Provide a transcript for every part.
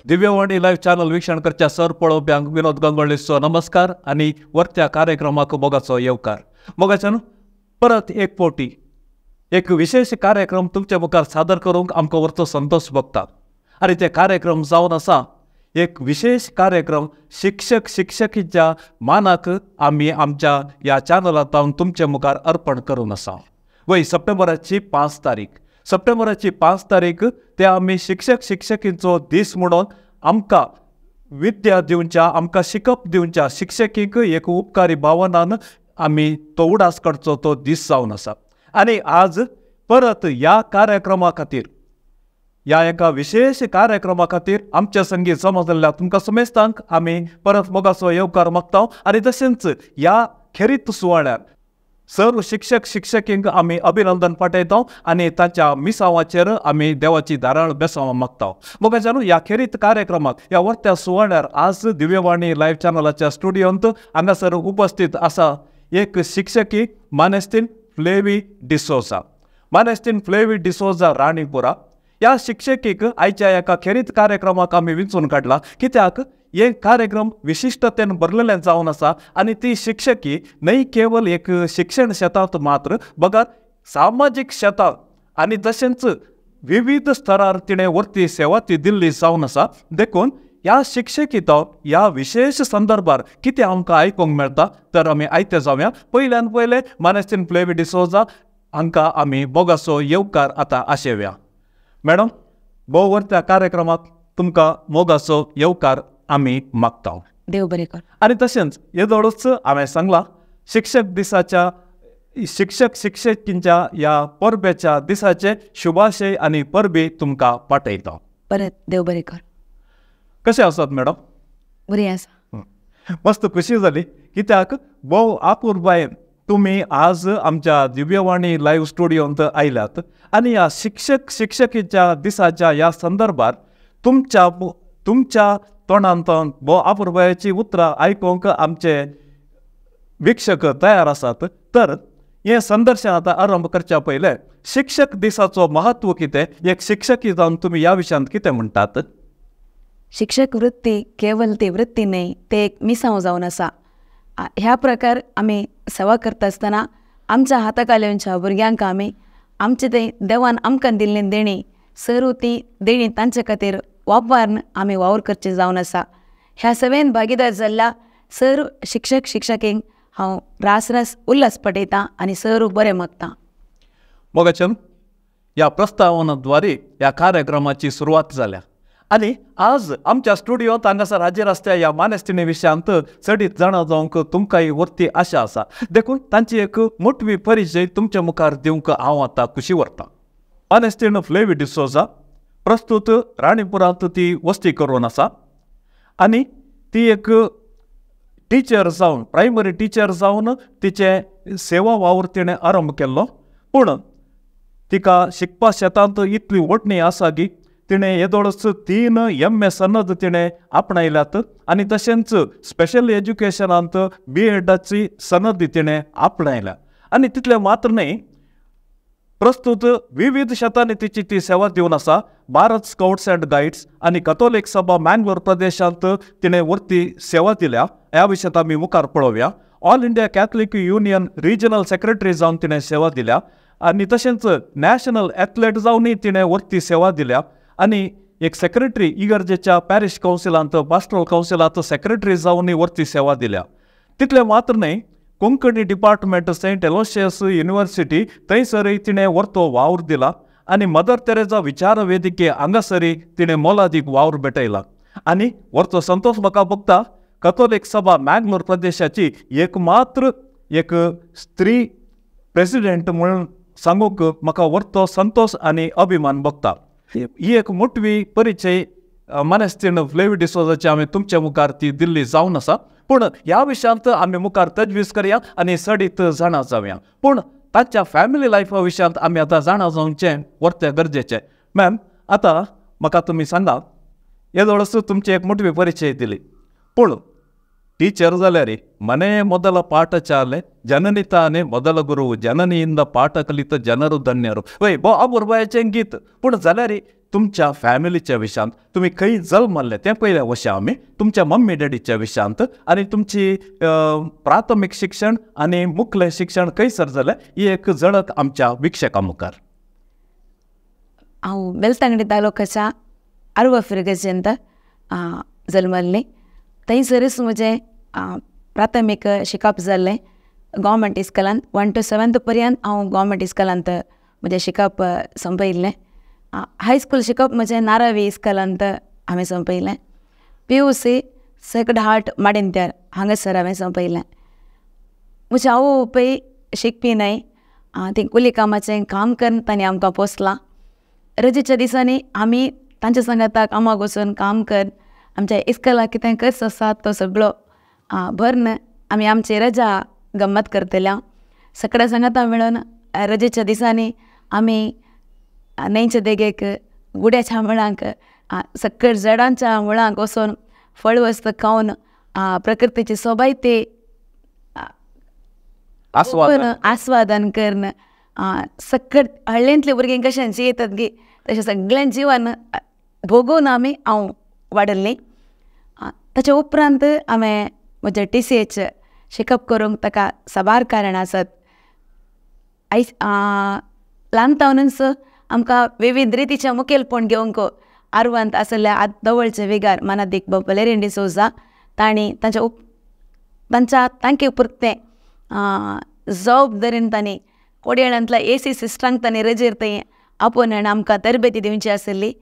Divyavani live channel वीक्षण करच्या sir पळोवप्यांक विनोद गंगोळेचो नमस्कार आणि वरत्या कार्यक्रमाक मोगाचो येवकार. मोगाच्यान परत एक पोटी एक विशेष कार्यक्रम तुमच्या मुखार सादर करूंक आमकां वरचो संतोष भोगता. आणि ते कार्यक्रम जावन आसा एक विशेष कार्यक्रम शिक्षक शिक्षकीच्या मानाक आमी आमच्या ह्या चॅनलांतल्यान तुमच्या मुखार अर्पण करून आसा. वय सप्टेंबराची 5 तारीख. सप्टेंबराची 5 तारीख ते आमी शिक्षक शिक्षकींचो दीस म्हणून आमकां विद्या दिवच्या आमकां शिकप दिवच्या शिक्षकीक एक उपकारी भावनान आमी तो उडास करचो तो दीस जावन आसा. आनी आज परत ह्या कार्यक्रमा खातीर ह्या एका विशेष कार्यक्रमा खातीर आमच्या संगीत समजलेल्या तुमकां समेस्तांक आमी परत मोगाचो येवकार मागता. आनी तशेंच ह्या खेरीत सुवाळ्याक सर्व शिक्षक शिक्षकींक आमी अभिनंदन पाठयता आनी तांच्या मिसावाचेर आमी देवाची धाराळ बेसांवां मागता. मोगाच्यान ह्या खेरीत कार्यक्रमाक ह्या वर्त्या सुवाळ्यार आज दिव्यवाणी लाईव्ह चॅनलाच्या स्टुडियोंत हांगासर उपस्थित आसा एक शिक्षकी मानेस्तीन फ्लेवी डिसोजा. मानेस्तीन फ्लेवी डिसोजा राणीपुरा. ह्या शिक्षकीक आयच्या एका खेरीत कार्यक्रमाक आमी विंचून काडला कित्याक हे कार्यक्रम विशिश्टतेन भरलेलें जावन आसा. आनी ती शिक्षकी न्हय केवल एक शिक्षण क्षेत्रांत मात्र बगर सामाजीक क्षेत्रांत आनी तशेंच विविध स्तरार तिणें वर्ती सेवा ती दिल्ली जावन आसा. देखून ह्या शिक्षकीचो ह्या विशेष संदर्भार कितें आमकां आयकूंक मेळटा तर आमी आयते जावया. पयल्यान पयलें मानेस्तीन फ्लेवी डिसोजा हांकां आमी मोगाचो येवकार आतां आशेवया. मॅडम, भोव वर्त्या कार्यक्रमाक तुमकां मोगाचो येवकार आमी मागता. देव बरें कर. आनी तशेंच येदोळूच हांवें सांगलां शिक्षक दिसाच्या शिक्षक शिक्षकींच्या ह्या परबेच्या दिसाचे शुभाशय आनी परबी तुमकां पाठयता. बरें, देव बरें कर. कशें आसात मॅडम? बरी आसा. मस्त खुशी जाली कित्याक भोव आपुरबायेन तुमी आज आमच्या दिव्यवाणी लाईव्ह स्टुडियोंत आयल्यात आनी ह्या शिक्षक शिक्षकीच्या दिसाच्या ह्या संदर्भात तुमच्या तोंडांतल्यान भोव आपुरबायेची उतरां आयकूंक आमचे वीक्षक तयार आसात. तर हें संदर्शन आतां आरंभ करच्या पयलें शिक्षक दिसाचो महत्व कितें, एक शिक्षकी जावन तुमी ह्या विशयांत कितें म्हणटात? शिक्षक वृत्ती केवल ती वृत्ती न्हय, ते एक मिसांव जावन आसा. ह्या प्रकार आमी सेवा करता आसतना आमच्या हाताखालच्या भुरग्यांक आमी आमचे ते देवान आमकां दिल्लीं देणी सर्व ती देणी तांचे खातीर वापरून आमी वावर करचे जावन आसा. ह्या सवेन भागीदार जाल्ल्या सर्व शिक्षक शिक्षकींक हांव रास रास उल्हास पटयतां आनी सर्व बरें मागतां. मोगाच्यान ह्या प्रस्तावनाद्वारे ह्या कार्यक्रमाची सुरवात जाल्या. आनी आज आमच्या स्टुडियोंत हांगासर हाजीर आसल्या ह्या मानेस्तीनी विशयांत चडीत जाणा जावंक तुमकांय वर्ती आशा आसा. देखून तांची एक मोठवी परिचय तुमच्या मुखार दिवंक हांव आतां खुशी व्हरतां. मानेस्तीन फ्लेवी डिसोजा प्रस्तुत राणीपुरांत ती वस्ती करून आसा आनी ती एक टिचर जावन प्रायमरी टिचर जावन तिचे सेवा वावर तिणें आरंभ केल्लो. पूण तिका शिकपा शेतांत इतली ओडणी आसा की तिणें येदोळच 3 MA सनद तिणें आपणायल्यात आनी तशेंच स्पेशल एज्युकेशनांत B.Edची सनद तिणें आपणायल्या. आनी तितलें मात्र न्हय, प्रस्तुत विविध शेतांनी तिची ती सेवा दिवन आसा. भारत स्काउट्स अँड गायड्स आनी कथोलिक सभा मँगलोर प्रदेशांत तिणें वर्ती सेवा दिल्या. ह्या विशयांत आमी मुखार पळोवया. All India Catholic union regional secretary जावन तिणें सेवा दिल्या आनी तशेंच नॅशनल एथलेट जावनय तिणें वर्ती सेवा दिल्या. आनी एक सेक्रेटरी इगर्जेच्या पॅरिश कावन्सिलांत पास्टोरल कावन्सिलांत सेक्रेटरी जावनय वर्ती सेवा दिल्या. तितलें मात्र न्हय, Konkani department Saint Aloysius university थंयसरय तिणें वर्तो वावर दिला आनी मदर तेरेजा विचार वेदिके हांगासरय तिणें मोलादीक वावर भेटयला. आनी वर्तो संतोष म्हाका भोगता कथोलिक सभा मँगलोर प्रदेशाची एकमात्र एक स्त्री प्रेसिडेंट म्हणून सांगूंक म्हाका वर्तो संतोष आनी अभिमान भोगता. ही एक मोठवी परिचय मानेस्तीन फ्लेवी डिसोजाची आमी तुमच्या मुखार ती दिल्ली जावन आसा. पूण ह्या विशयांत आमी मुखार तजवीज करया आनी सडीत जाणा जावया. पूण तांच्या फॅमिली लायफा विशयांत आमी आतां जाणा जावचें वर्तें गरजेचें. मॅम, आतां म्हाका तुमी सांगा, येदोळस तुमची एक मोठवी परिचय दिली, पूण ಟೀಚರ್ ಅಲ್ಲರಿ ಮನೆ ಮೊದಲ ಪಾಠ ಚಾಲೆ ಜನನಿ ತಾನೆ ಮೊದಲ ಗುರುವು ಜನನಿಯಿಂದ ಪಾಠ ಕಲಿತ ಜನರು ಧನ್ಯರು. ವೈ ಬೋ ಅಬುರ್ಬಾಯಚें गीत पूण जाल्यार तुमच्या फॅमिलीच्या विशयांत तुम्ही खंय जल्मल्ले ते पयल्या वशें आमी तुमच्या मम्मी डॅडीच्या विशयांत आनी तुमची प्राथमीक शिक्षण आनी मुखेल शिक्षण खंयसर जालें ही एक झळक आमच्या विक्षकां मुखार. हांव बेलतंगडी तालुक्याच्या आर्व फिरगजेंत जल्मल्लें. थंयसरच म्हजें प्राथमीक शिकप जाल्लें गव्हर्मेंट इस्कॉलांत. 1 to 7th पर्यंत हांव गव्हर्मेंट इस्कॉलांत म्हजें शिकप संपयल्लें. हायस्कूल शिकप म्हजें नारावी इस्कॉलांत हांवें संपयलें. PUC सेक्रेड हार्ट माडेंत्यार हांगासर हांवें संपयलें. म्हजें आवय बापूय शिकपी न्हय, तीं कुली कामाचें काम करून तांणी आमकां पोसलां. रजेच्या दिसांनी आमी तांच्या सांगाता कामाक वचून काम कर, आमच्या इस्कॉलाक कितें खर्च आसा तो सगळो भरून आमी आमची रजा गंमत करतल्या. सगळ्या सांगाता मेळून रजेच्या दिसांनी आमी न्हंयचे देगेक गुड्याच्या मुळांक सकयल झाडांच्या मुळांक वचून फळ वस्त खावन प्रकृतीची सोबायती आस्वादन करून सकयल हळ्ळेंतले भुरगीं कशें जियेतात गे तशें सगळ्यां जिवन भोगून हांव वाडल्लीं. ताचे उपरांत हांवें म्हजें TCH शिकप करूंक ताका साबार कारणां आसात. ल्हानपणानच आमकां विविध रितीचें मुखेलपण घेवंक आर्वांत आसल्या दवळचे वेगार मानादीक वलेरियन डिसोजा तांणी तांचे पुरतें जबाबदारेन तांणी कोडयाळ्यांतल्या AC सिस्टरांक तांणी रजेर थंय आपोवन आमकां तरबेती दिवची आसली.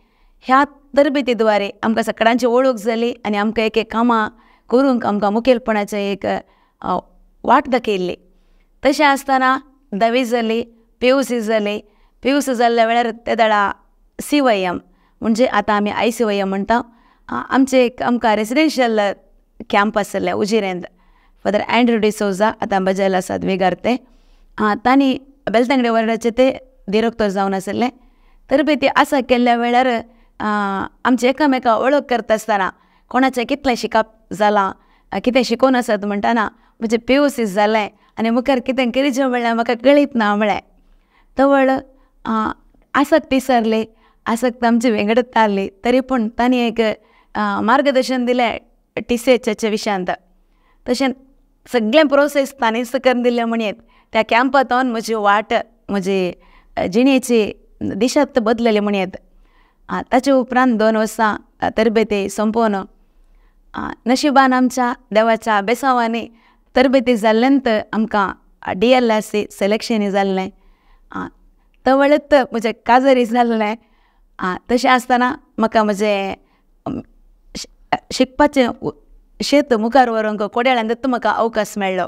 ह्या तरबेती द्वारे आमकां सगळ्यांची वळख जाली आनी आमकां एक कामां करूंक आमकां मुखेलपणाचें एक वाट दाखयल्ली. तशें आसतना 10वी जाली, PUC जाली. PUC जाल्ल्या वेळार त्या दाडा CYM म्हणजे आतां आमी ICYM म्हणटा. आमकां रेसिडेन्शियल कॅम्प आसले उजिरेंत. फादर अँड्रू डिसोजा आतां बजायला आसात वेगार ते. तांणी बेलतंगडी वार्डाचे ते डिरेक्टर जावन आसले. तरबेती आसा केल्ल्या वेळार आमचे एकामेका वळख करता आसतना कोणाचें कितलें शिकप जालां, कितें शिकोवन आसात म्हणटाना म्हजें PUC जालें आनी मुखार कितें करचें म्हणल्यार म्हाका कळीत ना म्हणलें. तवळ आसक्त विसरली, आसक्त आमची वेगळत जाली, तरी पूण तांणी एक मार्गदर्शन दिलें TCHच्या विशयांत. तशें सगळें प्रोसेस तांणीच करून दिलें म्हणत त्या कॅम्पांत वचून म्हजी वाट म्हजी जिणेची दिशात बदलली म्हणत. ताचे उपरांत 2 वर्सां तरबेती संपोवन नशिबान आमच्या देवाच्या बेसांवांनी तरबेती जाल्ल्यानंत आमकां DLSC सिलेक्शनूय जाल्लें. तवळत म्हजें काजरी जाल्लें. तशें आसतना म्हाका म्हजें शिकपाचें शेत मुखार व्हरूंक कोड्याळ्यांत म्हाका अवकाश मेळ्ळो.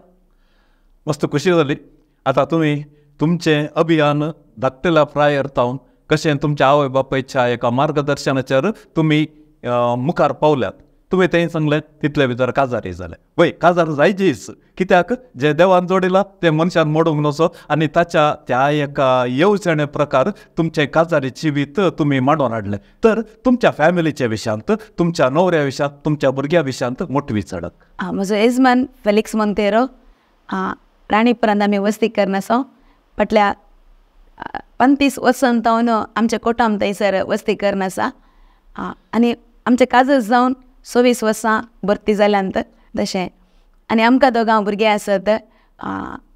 मस्त खुशी जाली. आतां तुमी तुमचें अभियान धाकटेल्या प्रायर तावन कशें तुमच्या आवय बापायच्या एका मार्गदर्शनाचेर तुमी मुखार पावल्यात. तुमी तें सांगलें तितले भितर काजारी जालें. वय काजार जायचीच, कित्याक जे देवान जोडिलां तें मनशान मोडूंक नसो आनी त्या एका येवजणे प्रकार तुमचें काजारी जिवीत तुमी मांडून हाडलें. तर तुमच्या फॅमिलीच्या विशयांत, तुमच्या न्हवऱ्या विशयांत, तुमच्या भुरग्यां विशयांत मोठवी चडक. म्हजो येजमान फेलिक्स मोंतेरो राणीपुरांत आमी वस्ती करून आसा. फाटल्या 35 वर्सां तावन आमच्या कोटाम थंयसर वस्ती करून आसा. आनी आमचें काजर जावन 26 वर्सां भरती जाल्यांत तशें. आनी आमकां दोगां भुरगे आसात.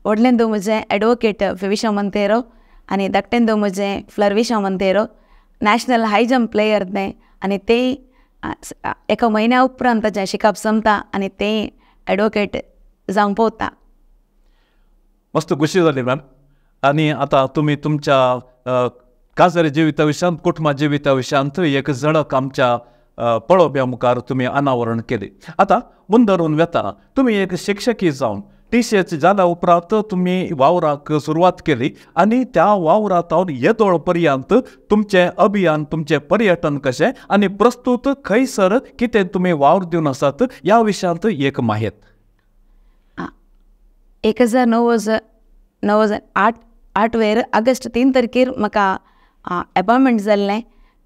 व्हडलेंदू म्हजें एडवोकेट फेविशा मोंतेरो आनी धाकटेंदू म्हजें फ्लर्विशा मोंतेरो. नॅशनल हाय जंप प्लेयर तें आनी तें एका म्हयन्या उपरांत ताचें शिकप संपता आनी तें एडवोकेट जावंक पावता. मस्त खुशी जाली मॅम. आनी आतां तुमी तुमच्या काजारी जिविता विशयांत, कुटुंबा जिविता विशयांत एक झळक आमच्या पळोवप्या मुखार तुमी अनावरण केली. आतां मुंदरून वेताना तुमी एक शिक्षकी जावन TCH जाल्या उपरांत तुमी वावराक सुरवात केली आनी त्या वावरांत येदोळ पर्यंत तुमचें अभियान, तुमचें पर्यटन कशें आनी प्रस्तूत खंयसर कितें तुमी वावर दिवन आसात ह्या विशयांत एक माहित. 1998 वेर ऑगस्ट 3 तारखेर म्हाका अपॉयंटमेंट जाल्लें.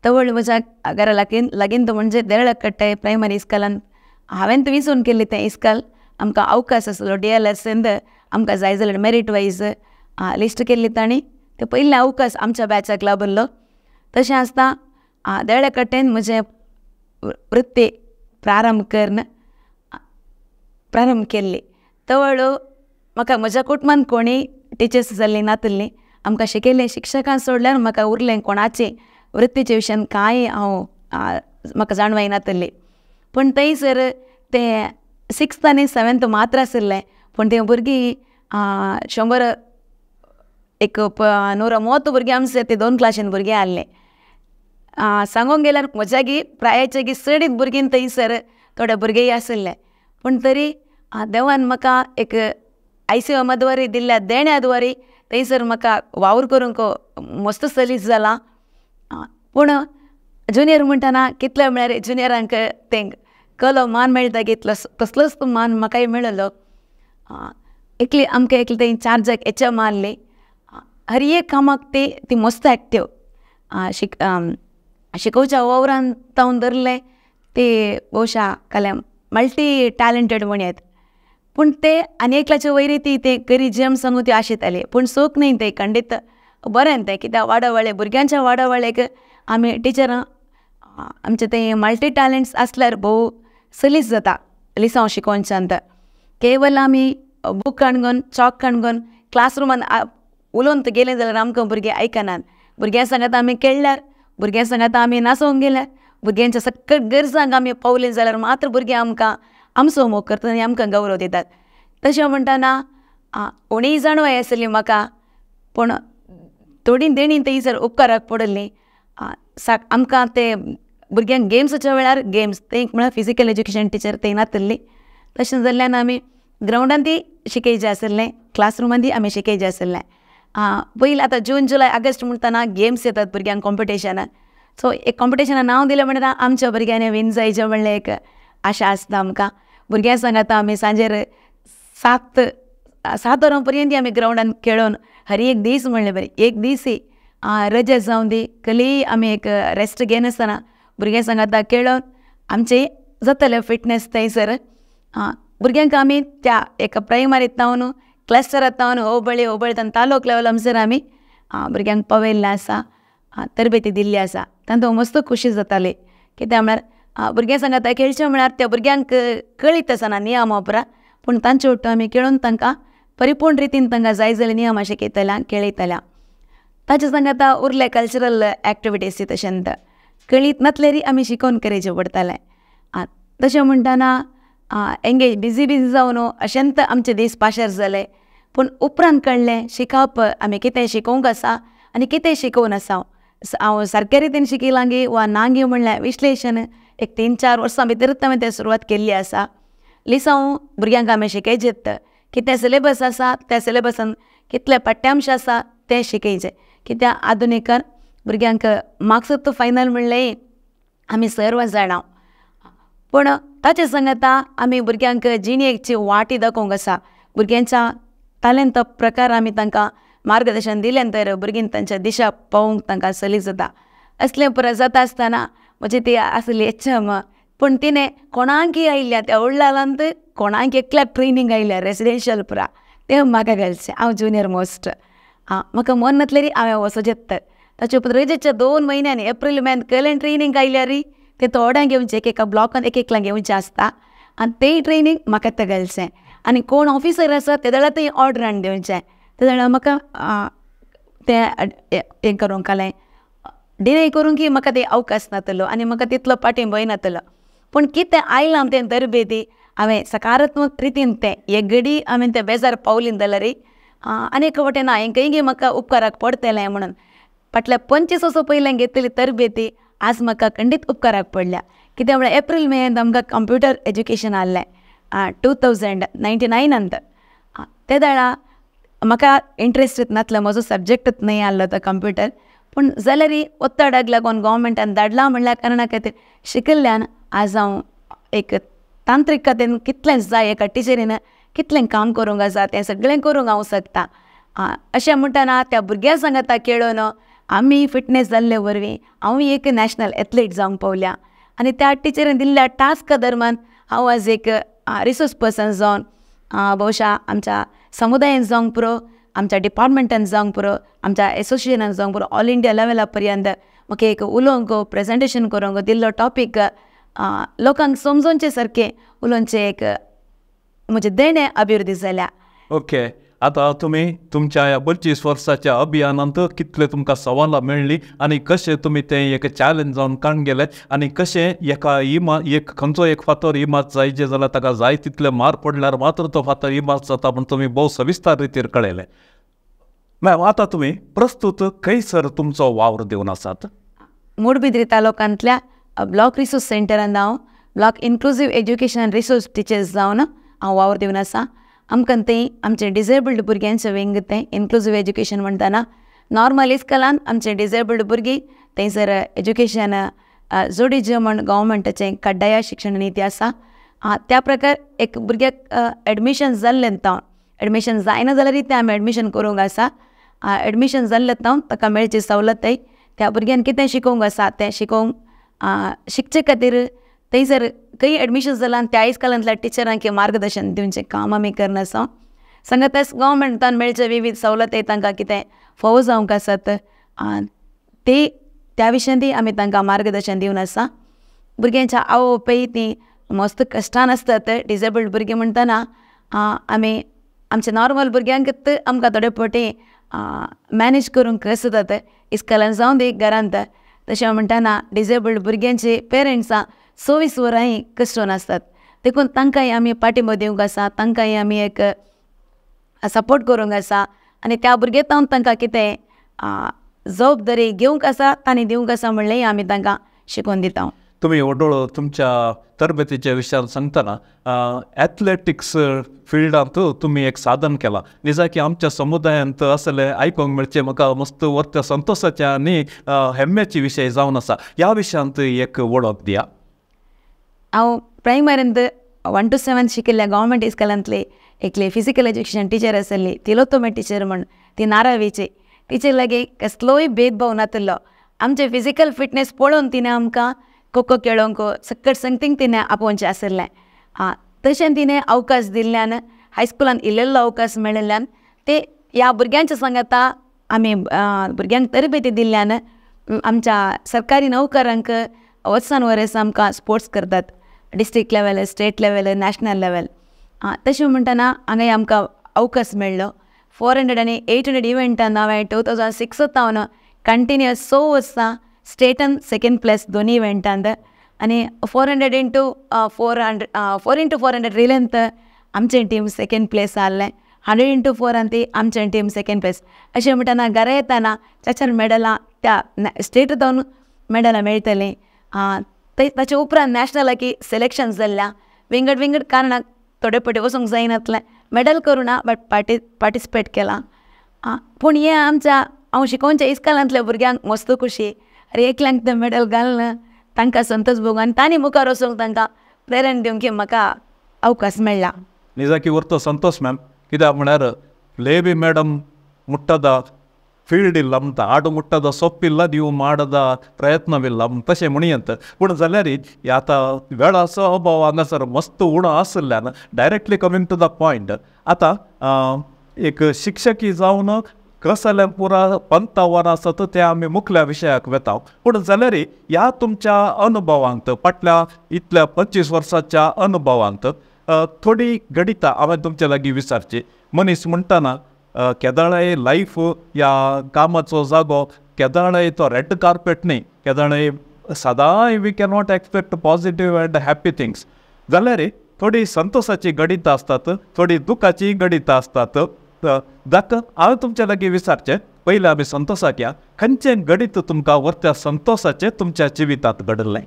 तवळ म्हज्या घरा लागीं तो म्हणजे देरळकट्टे प्रायमरी इस्कॉलांत हांवें विचून केल्ली तें इस्कॉल. आमकां अवकाश आसलो DLSCंत आमकां जाय जाल्यार मेरीट वायज लिस्ट केल्ली तांणी. ते पयले अवकाश आमच्या बॅचाक लाबरलो. तशें आसता देळे कडेन म्हजें वृत्ती प्रारंभ केल्ली. तवळू म्हाका म्हज्या कुटुंबांत कोणीय टिचर्स जाल्लीं नातलीं. आमकां शिकयलें, शिक्षकां सोडल्यार म्हाका उरलें कोणाचें वृत्तीचे विशयान कांय म्हाका जाणवाय नातली. पूण थंयसर तें 6th आनी 7th मात्र आसलें. पूण ते भुरगीं 130 भुरगीं आमचे ते 2 क्लासीन भुरगीं आहले. सांगूंक गेल्यार म्हज्यागी प्रायाचेगी चडीत भुरगीं थंयसर थोडे भुरगेय आसले. पूण तरी देवान म्हाका एक ICU द्वारे दिल्ल्या देण्या द्वारे थंयसर म्हाका वावर करूंक मस्त सलीस जाला. पूण जुनियर म्हणटना कितले म्हळ्यार जुनियरांक तें कलो मान मेळटा कितलो तसलोच मान म्हाकाय मेळलो. एकली आमकां एकली थंय चार्जाक HM आहली. हर एक कामाक ती मस्त एक्टीव. शिकोवच्या वावरान तावन धरलें ते भोवशा काल्या मल्टी टॅलंटेड म्हणयात. पूण ते आनी एकल्याचे वयरी ती ते करी जेम सांगू ती आशिताली. पूण सोक न्ही ते खंडीत बरें तें कित्याक वाडावळे भुरग्यांच्या वाडावळेक आमी टिचरां आमचे ते मल्टी टॅलंट्स आसल्यार भोव सलीस जाता लिसांव शिकोवच्यान. केवल आमी बूक काणगोन चॉक काणगोन क्लासरुमान उलोवन गेलें जाल्यार आमकां भुरगे आयकनात. भुरग्यां सांगात आमी खेळ्ळ्यार, भुरग्यां सांगात आमी नाचोवंक गेल्यार, भुरग्यांच्या सकट गरजांक आमी पावले जाल्यार मात्र भुरगे आमकां आमचो मोग करतात आनी आमकां गौरव दितात. तशें म्हणटना कोणीय जाणवाय आसली म्हाका. पूण थोडी देणी थंयसर उपकाराक पडलीं. आमकां ते भुरग्यांक गेम्साच्या वेळार गेम्स ते म्हळ्यार फिजिकल एज्युकेशन टिचर ते नातली. तशें जाल्ल्यान आमी ग्रावंडान ती शिकयचें आसलें, क्लासरुमान ती आमी शिकयचें आसलें. पयलीं आतां जून जुलय ऑगस्ट म्हणटना गेम्स येतात भुरग्यांक कॉम्पिटिशनाक. सो एक कॉम्पिटिशनाक नांव दिलें म्हणटा आमच्या भुरग्यांनी विन जायचें म्हणलें एक आशा आसता आमकां. भुरग्यां सांगात आमी सांजेर 7 वरां पर्यंत आमी ग्रावंडान खेळोन हर एक दीस म्हणलें बरें एक दीसय रजा जावन दी कली आमी एक रेस्ट घेनासतना भुरग्यां सांगात खेळोन आमचें जातलें फिटनेस थंयसर. भुरग्यांक आमी त्या एका प्रायमरींत तावन क्लस्टरांत तावन होबळी तालूक लेवल आमचेर आमी भुरग्यांक पावयल्लें आसा, तरबेती दिल्ली आसा. तातूंत मस्त खुशी जाताली. कित्याक म्हळ्यार भुरग्यां सांगात खेळचें म्हळ्यार त्या भुरग्यांक कळीत आसना नियम वापरा. पूण तांचे वट्ट आमी खेळून तांकां परिपूर्ण रितीन तांकां जाय जाल्यार नियम शिकयतल्या खेळयतल्या. ताचे सांगात उरले कल्चरल एक्टिविटीज तशेंत कळीत नातल्यारी आमी शिकोवन करचें पडटलें. तशें म्हणटना एंगेज बिजी जावन अशेंत आमचे दीस पाशर जाले. पूण उपरांत कळ्ळें शिकप आमी कितें शिकोवंक आसा आनी कितें शिकोवन आसा. हांव सारके रितीन शिकयलां गे वा ना गे म्हणल्यार विश्लेशण एक 3-4 वर्सां भितरूच हांवें तें सुरवात केल्ली आसा. लिसांव भुरग्यांक आमी शिकयचेत. कितें सिलेबस आसा त्या सिलेबसान कितले पाठ्यांश आसा तें शिकयचें. कित्याक आधुनिकान भुरग्यांक मार्क्सूच फायनल म्हणलें आमी सर्व जाणां. पूण ताचे सांगात आमी भुरग्यांक जिणेची वाटी दाखोवंक आसा. भुरग्यांच्या तालेंत प्रकार आमी तांकां मार्गदर्शन दिलें तर भुरगीं तांच्या दिशा पावोवंक तांकां सलीस जाता. असलें पुरो जाता आसतना म्हजी ती आसली HM. पूण तिणें कोणाकय आयिल्ल्या त्या उडलांत कोणाक एकल्याक ट्रेनींग आयल्या रेसिडेन्शियल पुरा तें म्हाका घालचें. हांव जुनियर मोस्ट. म्हाका मन नातलेरी हांवें वचचें. ताचे उपरांत रजेच्या 2 म्हयन्यांनी एप्रील मेन केलें ट्रेनींग आयल्यार ते थोड्यांक घेवचें एकेका ब्लॉकान एकलांक घेवचें आसता. आनी तें ट्रेनींग म्हाका तें घालचें. आनी कोण ऑफिसर आसा ते जाल्यार थंय ऑर्डरान दिवचें. ते जाल्यार म्हाका तें हें करूंक जालें डिले करूंक म्हाका ते अवकाश नातलो आनी म्हाका तितलो पाठिंबोय नातलो. पूण कितें आयलां तें तरबेती हांवें सकारात्मक रितीन तें एक घडी हांवें तें बेजार पावलीं जाल्यार आनी वटेन ना हेंकय म्हाका उपकाराक पडटलें म्हणून फाटल्या 25 वर्सां पयलें घेतली तरबेती आज म्हाका खंडीत उपकाराक पडल्या. कित्याक म्हळ्यार एप्रील मेन आमकां कंप्युटर एज्युकेशन आहलें 2099. ते वेळा म्हाका इंट्रस्टूच नासलो, म्हजो सब्जेक्टूच न्हय आहलो तो कंप्युटर. पूण जाल्यार ओत्तडाक लागून गोवमेंटान धाडला म्हणल्या कारणा खातीर शिकिल्ल्यान आज हांव एक तांत्रिकतेन कितलें जाय एका टिचरीन कितलें काम करूंक आसा तें सगळें करूंक हांव शकता. अशें म्हणटना त्या भुरग्यां सांगात खेळोन आमी फिटनेस जाल्ले वरवीं हांव एक नॅशनल एथलीट जावंक पावल्या. आनी त्या टिचरीन दिल्ल्या टास्क दरम्यान हांव आज एक रिसोर्स पर्सन जावन भोवशा आमच्या समुदायान जावंक पुरो आमच्या डिपार्टमेंटान जावंक पुरो आमच्या एसोसिएशनान जावंक पुरो ऑल इंडिया लेवला पर्यंत म्हाका एक उलोवंक प्रेजेंटेशन करूंक दिल्लो टॉपीक लोकांक समजोवचे सारकें उलोवचें एक म्हजे देणे अभिवृद्धी जाल्या. ओके, आता तुम्ही तुमच्या ह्या 25 वर्साच्या अभियानांत कितले तुमकां सवालां मेळ्ळी आनी कशें तुमी तें एक चॅलेंज जावन काण गेले आनी कशें एका एक खंयचो एक फातर इमारत जायचे जाल्यार ताका जाय तितले मार पडल्यार मात्र तो फातर इमारत जाता म्हण तुमी भोव सविस्तार रितीर कळयलें. मॅम, आता तुमी प्रस्तुत खंयसर तुमचो वावर दिवन आसात? मूडबिद्री तालुक्यांतल्या ब्लॉक रिसोर्स सेंटरान हांव block inclusive education resource teachers जावन हांव वावर दिवन आसा. आमकां तें आमचे डिसेबल्ड भुरग्यांचें विंग तें इन्क्लुजीव एज्युकेशन म्हणटना नॉर्मल इस्कलान आमचे डिसेबल्ड भुरगीं थंयसर एज्युकेशन जोडीचें म्हण गव्हर्मेंटाचें कड्डाय शिक्षण नीती आसा. त्या प्रकार एक भुरग्याक एडमिशन जाल्लें तावन एडमिशन जायना जाल्यार तें आमी एडमिशन करूंक आसा. एडमिशन जाल्लें तावन ताका मेळची सवलताय त्या भुरग्यान कितें शिकोवंक आसा तें शिकोवंक शिकचे खातीर थंयसर खंय एडमिशन जालां त्या इस्कलांतल्या टिचरांक मार्गदर्शन दिवचें काम आमी करना आसा. सांगाताच गव्हर्मेंटान मेळचे विविध सवलती तांकां कितें फावो जावंक आसात ते त्या विशयान ती आमी तांकां मार्गदर्शन दिवन आसा. भुरग्यांच्या आवय बापाय ती मस्त कश्टान आसतात. डिसेबल्ड भुरगीं म्हणटना आमी आमच्या नॉर्मल भुरग्यांक आमकां थोडे फावटी मॅनेज करूंक आसतात इस्कलान जावं दी घरांत. तशें म्हणटना डिसेबल्ड भुरग्यांचे पेरंट्सां 24 वरांय कश्टून आसतात. देखून तांकांय आमी पाठिंबो दिवंक आसा, तांकांय आमी एक सपोर्ट करूंक आसा आनी त्या भुरगेतावन तांकां कितें जबाबदारी घेवंक आसा तांणी दिवंक आसा म्हणलेंय आमी तांकां शिकोवन दिता. तुम्ही ओडोळ तुमच्या तरबेतीच्या विशयान सांगतना एथलेटिक्स फिल्डांत तुम्ही एक साधन केलां. निजा की आमच्या समुदायांत असले आयकूंक मेळचें म्हाका मस्त वर्त संतोशाचे आनी हेम्मेची विशय जावन आसा. ह्या विशयांत एक वळख दिया. हांव प्रायमरींत 1 to 7 शिकिल्ल्या गव्हर्मेंट इस्कलांतली एकली फिजिकल एज्युकेशन टिचर आसली. तिलोत्तमे टिचर म्हण ती नारावीची टिचर लागीं कसलोय भेदभाव नासलो. आमचे फिजिकल फिटनेस पळोवन तिणें आमकां खो खेळोंक सकट संगतींक तिणें आपोवचें आसलें. तशें तिणें अवकाश दिल्ल्यान हायस्कुलान इल्लेलो अवकाश मेळिल्ल्यान ते ह्या भुरग्यांच्या सांगाता आमी भुरग्यांक तरबेती दिल्ल्यान आमच्या सरकारी नोकरांक वर्सान वरस आमकां स्पोर्ट्स करतात. District level, state level, national level. तशें म्हणटना हांगा आमकां अवकाश मेळ्ळो. 400 आनी 800 इव्हेंटान हांवें 2006 तावन कंटिन्युअस 6 वर्सां स्टेटान 2nd प्लेस दोनी इव्हेंटांत आनी 400 into 400 रिलेंत आमचें टीम 2nd प्लेस आहलें. 100 into 4 ती आमचें टीम 2nd प्लेस. अशें म्हणटना घरा येताना चार मेडलां त्या स्टेटान मेडलां मेळटलीं. ताचे उपरांत नॅशनलाकी सिलेक्शन जाल्ल्या विंगड कारणाक थोडे फावटी वचूंक जायनातलें. मेडल करूं ना बट पार्टिसिपेट केलां. पूण हें आमच्या हांव शिकोवच्या इस्कलांतल्या भुरग्यांक मस्त खुशी. अरे एकल्यांक तें मेडल घालना तांकां संतोश भोग आनी तांणी मुखार वचूंक तांकां प्रेरणा दिवंक म्हाका अवकाश मेळ्ळा. निजाकी वर्त संतोष मॅम. कित्याक म्हळ्यार ಲೇಬಿ ಮೇಡಮ್ ಮುಟ್ಟದ ಫೀಲ್ಡ್ ಇಲ್ಲ ಅಂತ ಆಡು ಮುಟ್ಟದ ಸೊಪ್ಪಿಲ್ಲ ನೀವು ಮಾಡದ ಪ್ರಯತ್ನವಿಲ್ಲ तशें म्हणयंत. पूण जाल्यार आतां वेळाचो अभाव हांगासर मस्त उणो आसल्यान directly coming to the point आतां एक शिक्षकी जावन कसले पुरा 15 वरां आसत ते आमी मुखल्या विशयाक वेता. पूण जाल्यार ह्या तुमच्या अनुभवांत फाटल्या इतल्या 25 वर्साच्या अनुभवांत थोडी गणितां हांवें तुमचे लागीं विचारची. मनीस म्हणटना केदाळे लायफ ह्या कामाचो जागो केदाळे तो रेड कार्पेट न्ही. केदाळे सदांय we cannot expect positive and happy things. जाल्यार थोडी संतोशाची गणितां आसतात, थोडी दुखाची गणितां आसतात. जाका हांवें तुमचे लागीं विचारचें. पयलें आमी संतोशाक या. खंयचें गणित तुमकां वर्त्या संतोशाचें तुमच्या जिवितांत घडलें?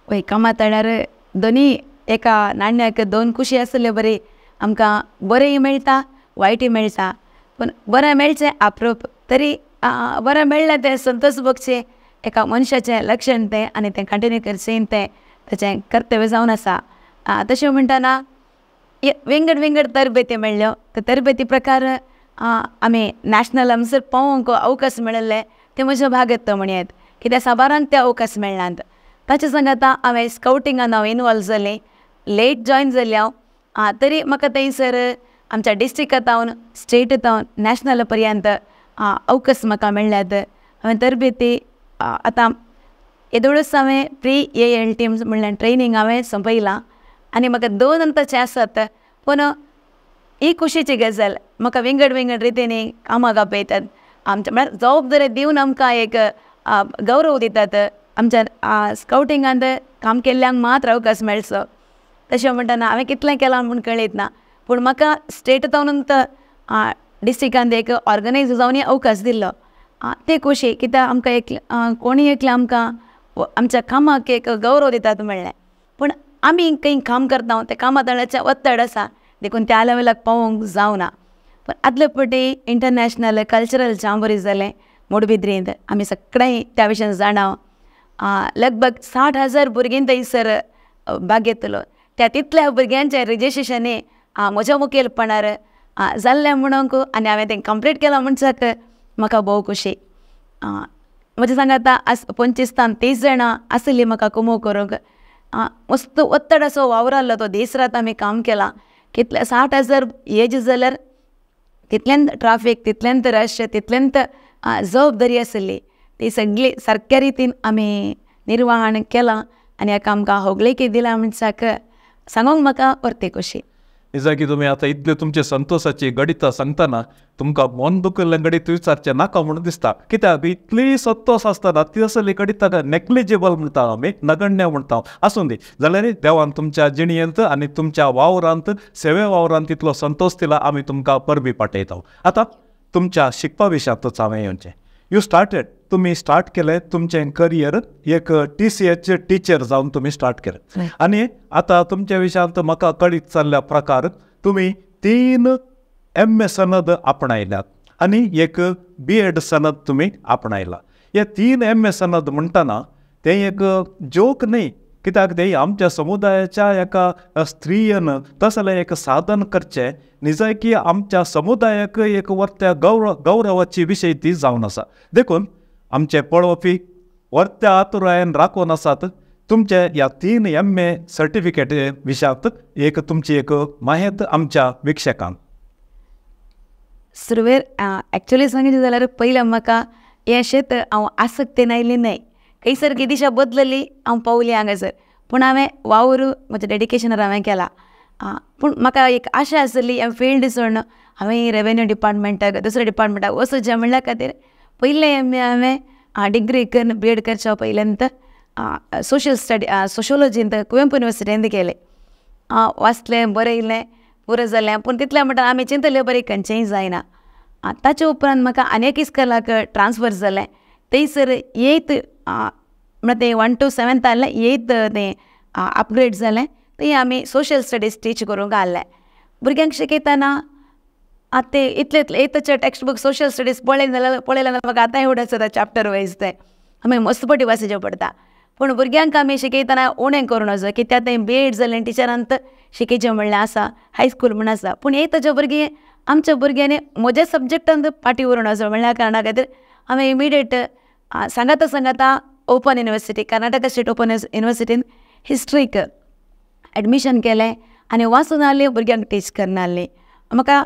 वय कामातळ्यार दोनी एका नाण्याक 2 खुशी आसले. बरी आमकां बरेंय मेळटा वायटय मेळटा. पूण बरें मेळचें आप्रूप तरी बरें मेळ्ळें तें संतोश भोगचें एका मनशाचें लक्षण तें आनी तें कंटिन्यू करचें तें ताचें कर्तव्य जावन आसा. तशें म्हणटना विंगड तरबेती मेळ्ळ्यो. त्या तरबेती प्रकार आमी नॅशनल आमचो पावोवंक अवकाश मेळिल्ले ते म्हज्या भागेत म्हणयात. कित्याक साबारांक ते अवकाश मेळनात. ताचे सांगाता हांवें स्कावटिंगान हांव इनवॉल्व जालें. लेट जॉयन जालें हांव. तरी म्हाका थंयसर आमच्या डिस्ट्रिक्टावन स्टेटावन नॅशनल पर्यंत अवकाश म्हाका मेळ्ळ्यात. हांवें तरबेती आतां येदोळूच हांवें pre-ALT म्हणल्यार ट्रेनींग हांवें संपयलां आनी म्हाका 2 अंतचे आसात. पूण ही खुशीची गजाल म्हाका विंगड विंगड रितीनी कामाक आपयतात. आमच्या म्हळ्यार जबाबदारी दिवन आमकां एक गौरव दितात. आमच्या स्कावटिंगांत काम केल्ल्यांक मात्र अवकाश मेळचो तशें म्हणटना हांवें कितलें केलां म्हूण कळयत ना. पूण म्हाका स्टेटांत डिस्ट्रिक्टांत एक ऑर्गनायज जावन अवकाश दिल्लो ते खोशी. कित्याक आमकां एक कोणी एकले आमकां आमच्या कामाक एक गौरव दितात म्हणलें. पूण आमी खंय काम करता ते कामातळ्याचें वत्तड आसा देखून त्या लेवलाक पावोवंक जावना. पण आदले फावटी इंटरनॅशनल कल्चरल चॅम्बरीज जालें मोडबिद्रींत. आमी सगळें त्या विशयान जाणाव. लगभग 60,000 भुरगीं थंयसर भाग घेतलो. त्या तितल्या भुरग्यांचें रजिस्ट्रेशनी म्हज्या मुखेलपणार जाल्लें म्हणूंक आनी हांवें तें कंप्लीट केलां म्हणच्याक म्हाका भोव खोशी. म्हज्या सांगाता 25-30 जाणां आसलीं म्हाका कुमो करूंक. मस्त वत्तड असो वावरलो तो दीस रात आमी काम केलां. कितले 60,000 एज जाल्यार तितल्यांत ट्राफीक तितल्यांत रश तितल्यांत जबाबदारी आसली. ती सगळी सारक्या रितीन आमी निर्वहण केलां आनी हाका आमकां होगलेकी दिला म्हणच्याक सांगूंक म्हाका परते खोशी. निजा की तुमी आतां इतले तुमचे संतोशाची गणितां सांगतना तुमकां मन दुखल्लें गणित विचारचें नाका म्हणून दिसता. कित्याक इतली संतोश आसतना ती असली गणितां नेग्लिजिबल म्हणटा आमी नगण्य म्हणटा. आसूं दी जाल्यार देवान तुमच्या जिणयेंत आनी तुमच्या वावरांत सेवे वावरांत तितलो संतोश दिला आमी तुमकां परबी पाठयता. आतां तुमच्या शिकपा विशयांतूच हांवें येवचें. यू स्टार्टेड तुम्ही स्टार्ट केलें तुमचें करियर एक TCH टिचर जावन तुम्ही स्टार्ट केलें आनी आतां तुमच्या विशयांत म्हाका कळीत चल्ल्या प्रकार तुमी 3 MA सनद आपणायल्यात आनी एक B.Ed सनद तुमी आपणायला. हे 3 MA सनद म्हणटना तें एक जोक न्ही. कित्याक तें आमच्या समुदायाच्या एका स्त्रियेन तसलें एक साधन करचें निजय की आमच्या समुदायाक एक वर्त्या गौरवाची विशय ती जावन आसा. देखून आमचे पळोवपी वर्त्या आतुरायेन राखून आसात तुमचे ह्या 3 MA सर्टिफिकेट विशयांत एक तुमची एक माहिती आमच्या विक्षकांक. सुरवेर एक्चुअली सांगचें जाल्यार पयलें म्हाका हें शेत हांव आसक्तीन आयली न्हय. खंयसर की दिशा बदलली हांव पावली हांगासर. पूण हांवें वावर म्हज्या डेडिकेशनार हांवें केलां. पूण म्हाका एक आशा आसली हें फील्ड सोडून हांवें रेवेन्यू डिपार्टमेंटाक दुसऱ्या डिपार्टमेंटाक वचचें म्हणल्या खातीर पयलें MA हांवें डिग्री करून B.Ed करच्या पयल्यांत सोशल स्टडी सोशियोलॉजींत कुवेंपू युनिवर्सिटींत केलें. वाचलें बरयलें पुरो जालें. पूण तितलें म्हणटा आमी चिंतलें बरें खंयचेंय जायना. ताचे उपरांत म्हाका आनी एक इस्कलाक ट्रान्सफर जालें. थंयसर 8th म्हणल्यार तें 1 to 7th आहलें 8th तें अपग्रेड जालें. थंय आमी सोशल स्टडीज टीच करूंक आहलें. भुरग्यांक शिकयतना आतां ते इतले 8thचे टेक्स्ट बूक सोशल स्टडीज पळयलें जाल्यार म्हाका आतां एवढें जाता चॅप्टर वायज तें आमी मस्त पटी वाचचें पडटा. पूण भुरग्यांक आमी शिकयतना उणें करूं नजो कित्याक तें B.Ed जालें टिचरांत शिकयचें म्हणलें आसा हायस्कूल म्हण आसा. पूण 8thचे भुरगीं आमच्या भुरग्यांनी म्हज्या सब्जेक्टांत फाटीं उरूं नजो म्हणल्या कारणा खातीर हांवें इमिडिएट सांगाता open university Karnataka state open युनिवर्सिटीन हिस्ट्रीक एडमिशन केलें आनी वाचून आहली भुरग्यांक टीच करना आहली. म्हाका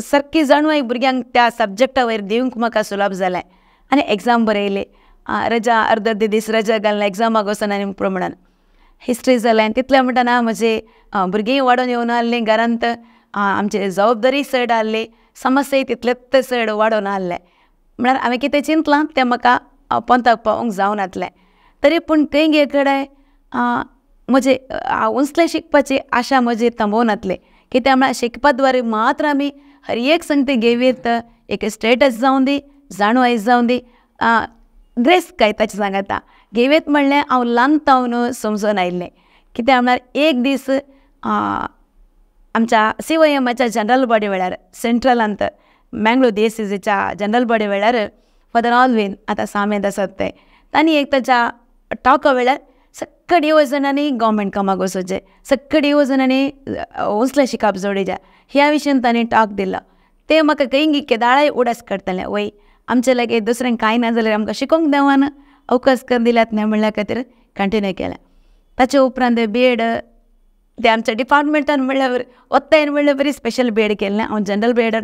सारकी जाणवाय भुरग्यांक त्या सब्जेक्टा वयर दिवंक म्हाका सुलभ जालें आनी एग्जाम बरयली. रजा अर्द दीस रजा घालना एग्जामाक वचून आनी प्रमाणान हिस्ट्री जालें. तितलें म्हणटना म्हजी भुरगीं वाडून येवन आहलीं घरांत आमची जबाबदारी चड आहली समस्याय तितलेच चड वाडून आहलें. म्हळ्यार हांवें कितें चिंतलां तें म्हाका पंथाक पावोवंक जावन नासलें. तरी पूण खंय गे कडेन म्हजे उंचलें शिकपाची आशा म्हजी थांबोवन नासली. कित्याक म्हळ्यार शिकपा द्वारे मात्र आमी हर एक संगती घेवीत एक स्टेटस जावं दी जाणवाय जावं दी ग्रेस काय ताचें सांगाता घेवेत म्हणलें हांव ल्हान तावन समजून आयिल्लें. कित्याक म्हळ्यार एक दीस आमच्या CYMच्या जनरल बॉडी वेळार सेंट्रलांत मँगलोर DSCच्या जनरल बॉडी वेळार फादर ऑल्वीन आतां सामेत आसात ते तांणी एक ताच्या टॉका वेळार सगळ्या येवजणांनी गव्हर्मेंट कामाक वचोवचें सगळ्या येवजणांनी उंचलें शिकप जोडीचें ह्या विशयान तांणी टॉक दिलो. तें म्हाका खंय केदाळाय उडास काडटलें वय आमचे लागीं दुसरें कांय ना जाल्यार आमकां शिकोवंक देवान अवकाश करून दिल्यात न्हय म्हणल्या खातीर कंटिन्यू केलें. ताचे उपरांत B.Ed ते आमच्या डिपार्टमेंटान म्हणल्यार वत्तायन म्हणल्यार बरी स्पेशल बी एड केल्लें. हांव जनरल बी एड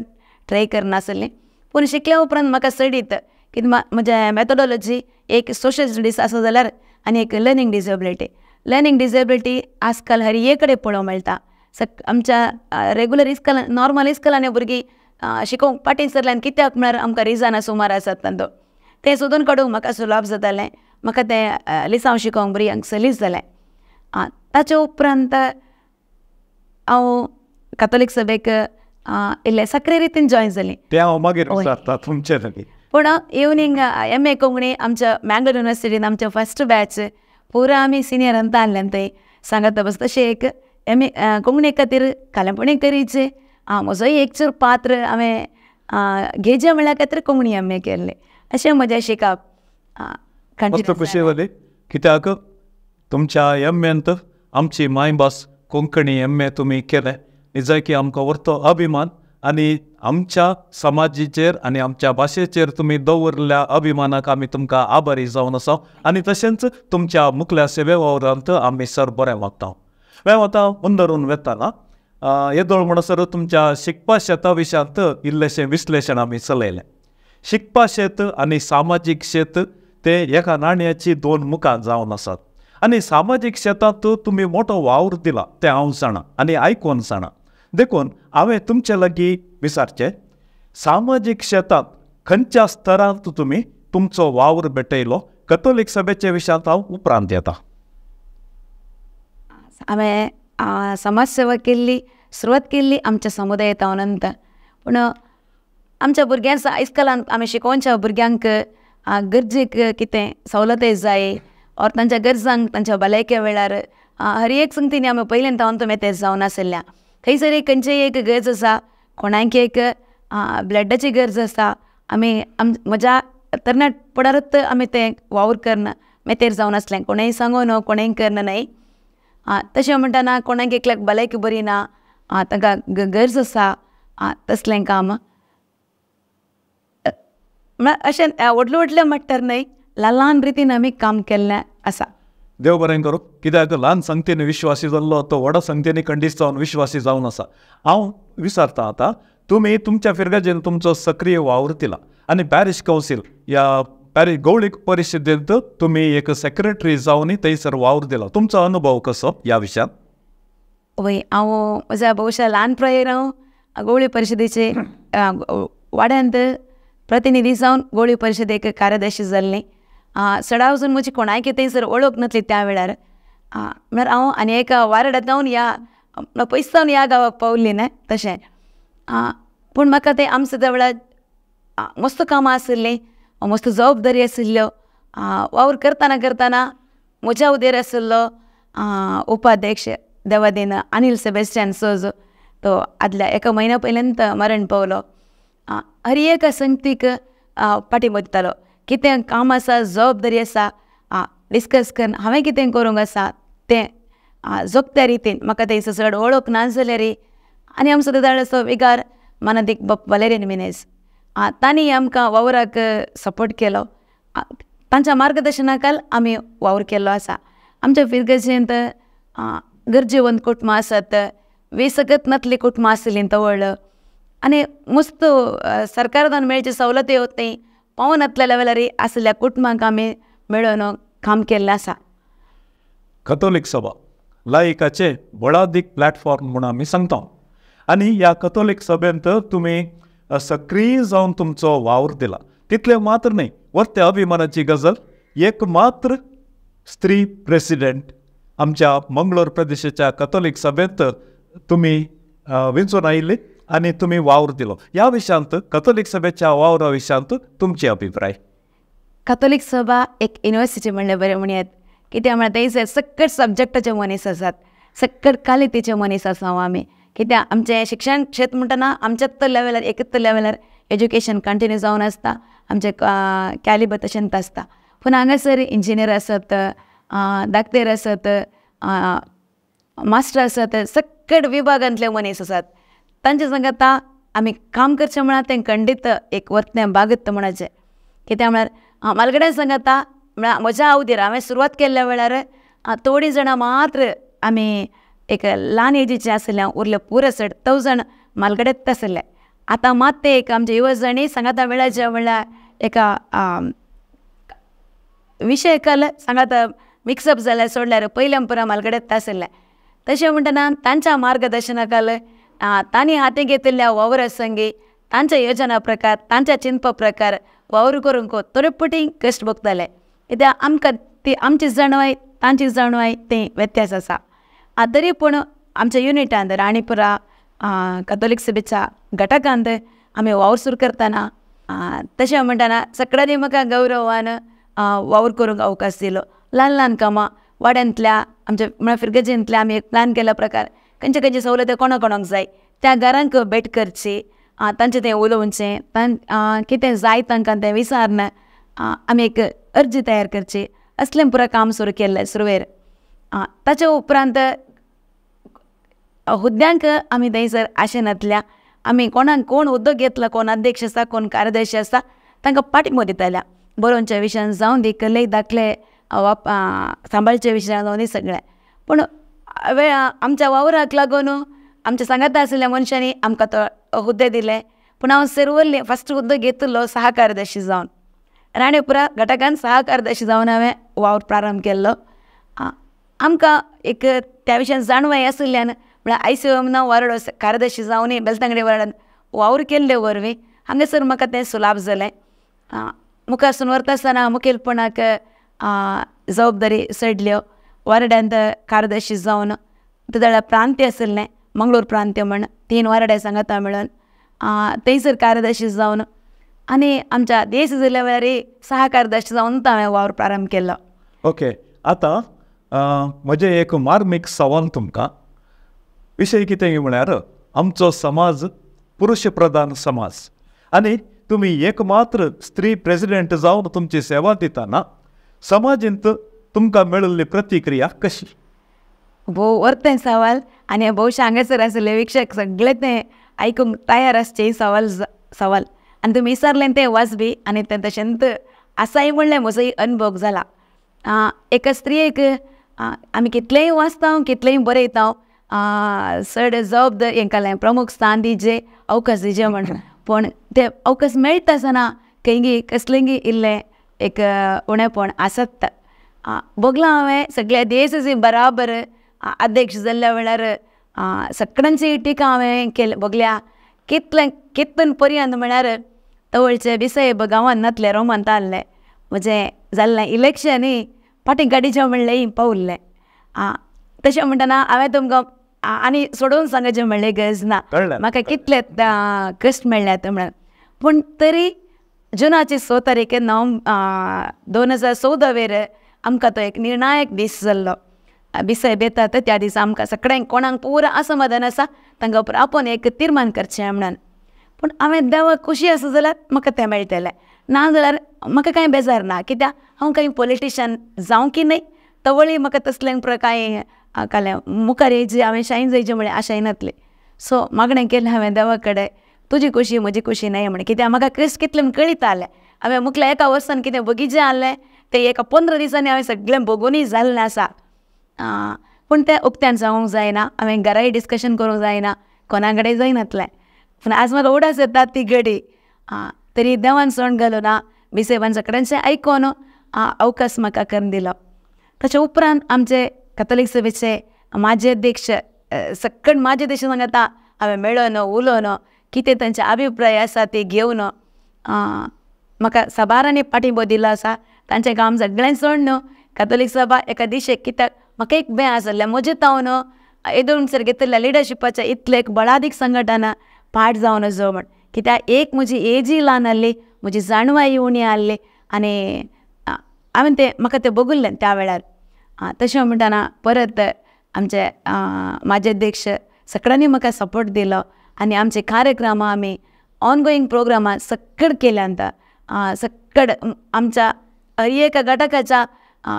ट्राय करनासलें, पूण शिकल्या उपरांत म्हाका स्टडीत कितें म्हज्या मॅथोडॉलॉजी एक सोशल स्टडीज आसा जाल्यार आनी एक लर्निंग डिसेबिलिटी आजकाल हर एक कडेन पळोवंक मेळटा. आमच्या रेगुलर इस्कलान नॉर्मल इस्कलांनी भुरगीं शिकोवंक पाटी सरल्यान कित्याक म्हळ्यार आमकां रिजनां सुमार आसात तांचो तें सोदून काडूंक म्हाका सुलभ जातालें. म्हाका तें लिसांव शिकोवंक भुरग्यांक सलीस जालें. ताच्या उपरांत हांव कॅथोलीक सभेक इल्लें सक्रीय रितीन जॉयन जालीं. तें हांव मागीर विचारतां तुमचे लागीं. पूण इवनींग MA कोंकणी आमच्या मँगलोर युनिवर्सिटीन आमचें फस्ट बॅच पुरा आमी सिनियरान ताणल्यान थंय सांगता बस तशें एक MA कोंकणी खातीर कालेपणी करीचे म्हजोय एक चूर पात्र हांवें घेवचें म्हणल्या खातीर कोंकणी MA केल्लें. अशें म्हजें शिकप मस्त खुशी जाली कित्याक तुमच्या MAंत आमची मायभास कोंकणी MA तुमी केलें. निजय की आमकां व्हरतो अभिमान आनी आमच्या समाजीचेर आनी आमच्या भाशेचेर तुमी दवरल्या अभिमानाक आमी तुमकां आभारी जावन आसा आनी तशेंच तुमच्या मुखल्या सेवे वावरांत आमी सर बरें वागता. हांवें आतां मुंदरून वेताना येदोळ म्हणसर तुमच्या शिकपा शेता विशयांत इल्लेशें विश्लेशण आमी चलयलें. शिकपा शेत आनी सामाजीक शेत ते एका नाण्याची दोन मुखां जावन आसात आनी सामाजीक शेतांत तुमी मोठो वावर दिला तें हांव जाणा आनी आयकून जाणा. देखून हांवें तुमचे लागीं विचारचें, सामाजीक शेतांत खंयच्या स्तरांत तुमी तुमचो वावर भेटयलो? कॅथोलीक सभेच्या विशयांत हांव उपरांत येता. हांवें समाज सेवा केल्ली, सुरवात केल्ली आमच्या समुदायात नंतर. पूण आमच्या भुरग्यांक आयज कालांत आमी शिकोवच्या भुरग्यांक गरजेक कितें सवलती जाय और तांच्या गरजांक तांच्या भलायके वेळार हर एक संगतींनी आमी पयलें तावन तुमी ते जावन आसल्या. खंयसर एक खंयचीय एक गरज आसा, कोणाक एक ब्लडाची गरज आसा, आमी म्हज्या तरणाटपणांत आमी तें वावर करना मेतेर जावन आसलें. कोणेंय सांगून कोणेंय करना न्हय. तशें म्हणटना कोणाक एकल्याक भलायकी बरी ना, तांकां गरज आसा, तसलें काम अशें व्हडले व्हडले म्हणटार न्हय, ल्हान रितीन आमी काम केल्लें आसा. देव बरें करूं. कित्याक ल्हान संगतीन विश्वासी जाल्लो तो व्हड संगतीनी खंडीत जावन विश्वासी जावन आसा. हांव विचारतां आतां, तुमी तुमच्या फिरगेजेन तुमचो सक्रीय वावर दिला आनी पॅरिश कावन्सील या पॅरिश गवळीक परिशदेंत तुमी एक सेक्रेटरी जावनय थंयसर वावर दिला. तुमचो अनुभव कसो ह्या विशयांत? वय हांव म्हज्या भविश्या ल्हान प्रायेर हांव गवळी परिशदेचे वाड्यांत प्रतिनिधी जावन गवळी परिशदेक कार्यदर्शी जाल्लें. सडा वचून म्हजी कोणायक थंयसर वळख नासली त्या वेळार. म्हळ्यार हांव आनी एका वारडांत ह्या पयस जावन ह्या गांवाक पावल्ली न्हय तशें. पूण म्हाका तें आमच्या त्या वेळार मस्त कामां आशिल्लीं, मस्त जबाबदारी आशिल्ल्यो. वावर करतना म्हज्या उदेर आशिल्लो उपाध्यक्ष देवादीन अनिल सेबेस्टियन सोज, तो आदल्या एका म्हयन्या पयलींत मरण पावलो. हर एक संगतीक पाटी बदतालो. कितें काम आसा, जबाबदारी आसा, डिस्कस करून हांवें कितें करूंक आसा तें जोगत्या रितीन म्हाका थंयसर चड वळख ना जाल्यार आनी आमचो दादाचो विगार मानदीक बाप वलेरियन मिनेज, तांणी आमकां वावराक सपोर्ट केलो. तांच्या मार्गदर्शनाखाल आमी वावर केल्लो आसा. आमच्या फिरगेजेंत गरजेवंत कुटुंबां आसात, वेसगत नातली कुटुंबां आशिल्लीं तवळ आनी मस्त सरकारान मेळचे सवलती होती पावून नातल्या लेवलार आशिल्ल्या कुटुंबांक आमी मेळून काम केल्लें आसा. कॅथोलीक सभा लायकाचे व्हडादीक प्लॅटफॉर्म म्हूण आमी सांगता आनी ह्या कॅथोलीक सभेंत तुमी सक्रीय जावन तुमचो वावर दिला. तितलें मात्र न्हय, वर्ते अभिमानाची गजाल, एक मात्र स्त्री प्रेसिडेंट आमच्या मंगळूर प्रदेशाच्या कॅथोलीक सभेंत तुमी विंचून आयिल्ली आनी तुमी वावर दिलो. ह्या विशयांत कॅथोलीक सभेच्या वावरा विशयांत तुमचे अभिप्राय? कॅथोलीक सभा एक युनिवर्सिटी म्हणलें बरें म्हणयात. कित्याक म्हळ्यार थंयसर सक्कट सब्जेक्टाचे मनीस आसात, सक्कट कालितीचे मनीस आसा आमी. कित्याक आमचें शिक्षण क्षेत्र म्हणटना आमच्याच लेवलार एकच लेवलार एज्युकेशन कंटिन्यू जावन आसता, आमचें कॅलिबर तशेंच आसता. पूण हांगासर इंजिनियर आसत, धाकटेर आसत, मास्टर आसत, सक्कट विभागांतले मनीस आसात. तांचे सांगता आमी काम करचें म्हणल्यार तें खंडीत एक वर्तें बागत म्हणचे. कित्याक म्हळ्यार मालगड्यान सांगता म्हळ्यार म्हज्या अवधीर हांवें सुरवात केल्ल्या वेळार थोडीं जाणां मात्र आमी एक ल्हान एजीचे आसले उरले पुरे 1000 म्हालगडेच आसले. आतां मात ते एक आमचे युवजणी सांगाता वेळाच्या म्हणल्यार एका विशय कल सांगाता मिक्सअप जाल्यार सोडल्यार पयल्या पुरा म्हालगडेच आसले. तशें म्हणटना तांच्या मार्गदर्शनाखाल तांणी हाती घेतिल्ल्या वावर संगी तांच्या योजना प्रकार तांच्या चिंतप प्रकार वावर करूंक तरेपटी कश्ट भोगताले. कित्याक आमकां ती आमची जाणवाय तांची जाणवाय ते व्यत्यास आसा. तरी पूण आमच्या युनिटांत राणीपुरा कॅथोलीक सभेच्या घटकांत आमी वावर सुरू करतना तशें म्हणटना सगळ्यांनी म्हाका गौरवान वावर करूंक अवकाश दिलो. ल्हान ल्हान कामां वाड्यांतल्या आमच्या म्हळ्यार फिरगजेंतल्या आमी एक प्लॅन केला प्रकार खंयचे खंयचे सवलती कोणाक जाय त्या घरांक भेट करची, तांचें तें उलोवचें, कितें जाय तांकां तें विचारन आमी एक अर्जी तयार करची, असलें पुराय काम सुरू केल्लें सुरवेर. ताचे उपरांत हुद्द्यांक आमी थंयसर आशेनातल्या आमी कोणाक कोण हुद्दो घेतला, कोण अध्यक्ष आसा, कोण कार्याध्यक्ष आसा तांकां पाठिंबो दिताल्या. बरोवच्या विशयान जावं दी, कले दाखले सांबाळचे विशयान जावं दी सगळें. पूण आमच्या वावराक लागून आमच्या सांगाता आशिल्ल्या मनशांनी आमकां तो हुद्दे दिले. पूण हांव सर्वल्ली फस्ट हुद्दो घेतिल्लो सहकार्यदर्शी जावन राणीपुरा घटकान सहकार्यदर्शी जावन हांवें वावर प्रारंभ केल्लो. आमकां एक त्या विशयान जाणवाय आशिल्ल्यान म्हळ्यार ICOM ना वारडो कार्यदर्शी जावनय बेलतंगडे वार्डान वावर केल्ले वरवीं हांगासर म्हाका तें सुलाभ जालें. मुखार सून व्हरता आसतना मुखेलपणाक जबाबदारी चडल्यो. वार्डांत कार्यदर्शी जावन तेदळा प्रांत्य आशिल्लें मंगळूर प्रांत्य म्हण 3 वार्डे सांगाता मेळून थंयसर कार्यदर्शी जावन आनी आमच्या देश जिल्ल्या वेळार सहकार्यदर्शी जावन हांवें वावर प्रारंभ केल्लो. ओके, आतां म्हजें एक मार्मीक सवाल तुमकां. विशय कितें म्हळ्यार आमचो समाज पुरुश प्रधान समाज आनी तुमी एकमात्र स्त्री प्रेसिडेंट जावन तुमची सेवा दितना समाजींत तुमकां मेळिल्ली प्रतिक्रिया कशी? भोव वर्तें सवाल आनी भोवशे हांगासर आशिल्ले विक्षक सगळे तें आयकूंक तयार आसचे सवाल आनी तुमी विचारलें तें वाजबी आनी तें तशेंच आसाय म्हणलें म्हजोय अनुभव जाला. एका स्त्रियेक आमी कितलेंय वाचता कितलेंय बरयता चड जबाबदार हें केलें प्रमुख स्थान दिजे अवकाश दिजे म्हण. पूण ते अवकाश मेळटा आसतना खंयगी कसलेंगी इल्लें एक उणेपण आसत. बगलां हांवें सगळ्या देशाची बराबर अध्यक्ष जाल्ल्या वेळार सगळ्यांची टिका हांवें केली बगल्या. कितन पर्यंत म्हळ्यार तवळचे बिसायब गांवांत नातले रोमांत आहले म्हजें जाल्लें इलेक्शनय फाटीं गाडीचें म्हणलें पावल्लें. तशें म्हणटना हांवें तुमकां आनी सोडून सांगचें म्हणलें गरज ना, म्हाका कितले कश्ट मेळ्ळ्यात म्हणून. पूण तरी जुनाची 6 तारीखेन 2014 वेर आमकां तो एक निर्णायक दीस जाल्लो. बिसायब येतात त्या दिसा आमकां सगळ्यांक कोणाक पुरा असमाधान आसा तांकां आपूण एक तीर्मान करचें म्हणून. पूण हांवें देवाक खुशी आसा जाल्यार म्हाका तें मेळटलें, ना जाल्यार म्हाका कांय बेजार ना. कित्याक हांव कांय पॉलिटिशियन जावं की न्हय तवळी म्हाका तसलें पुरो कांय कालें मुखार येयची हांवें शायन जायचें म्हणलें आशाय नातली. सो मागणें केलें हांवें देवा कडेन तुजी खुशी म्हजी खुशी न्हय म्हण. कित्याक म्हाका क्रिस्त कितलें कळितालें. हांवें मुखल्या एका वर्सान कितें बगीचें आहलें तें एका 15 दिसांनी हांवें सगळें बगूनय जाल्लें आसा. पूण तें उक्त्यान जावंक जायना, हांवें घराय डिस्कशन करूंक जायना, कोणा कडेन जायनातलें. पूण आज म्हाका उडास येता ती घडी. तरी देवान सोंड घालूं ना, बिसेबान सगळ्यांचें आयकोन अवकाश म्हाका करून दिलो. ताचे उपरांत आमचे कॅथोलीक सभेचे माजी अध्यक्ष सगळे माजी अध्यक्ष सांगता हांवें मेळोन उलोवन कितें तांचे अभिप्राय आसा ते घेवन म्हाका सबारांनी पाठिंबो दिलो आसा. तांचें काम सगळ्यांक सोड न्हू कॅथोलीक सभा एका दिशेक. कित्याक म्हाका एक भंय आसलें म्हजे तावन येदोळसर घेतिल्ल्या लिडरशिपाच्या इतलें एक बळादीक संघटना पाठ जावन वचो म्हण. कित्याक एक म्हजी एजी ल्हान आहली, म्हजी जाणवाय उणी आहली आनी हांवें तें म्हाका तें बगुल्लें त्या वेळार. तशें म्हणटना परत आमचे माजी अध्यक्ष सगळ्यांनी म्हाका सपोर्ट दिलो आनी आमचे कार्यक्रम आमी ऑनगोईंग प्रोग्रामां सगळे केल्यांत. सगळे आमच्या हर एका घटकाच्या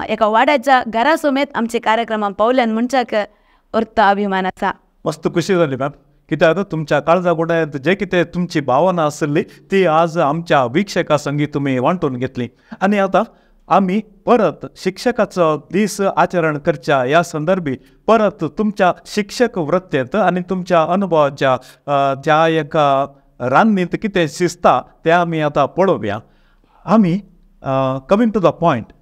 एका वाड्याच्या घरा समेत आमचे कार्यक्रमां पावल्यान म्हणच्याक अर्थ अभिमान आसा. मस्त खुशी जाली मॅम. कित्याक तुमच्या काळजागोड्यांत जे कितें तुमची भावना आसली ती आज आमच्या विक्षका संगी तुमी वांटून घेतली. आनी आतां आम्ही परत शिक्षकाचं दीस आचरण करच्या या संदर्भी परत तुमच्या शिक्षक वृत्तेत आणि तुमच्या अनुभवाच्या ज्या एका रान्नीत किती शिस्ता ते आम्ही आता पळोवया. आम्ही कमिंग टू द पॉयंट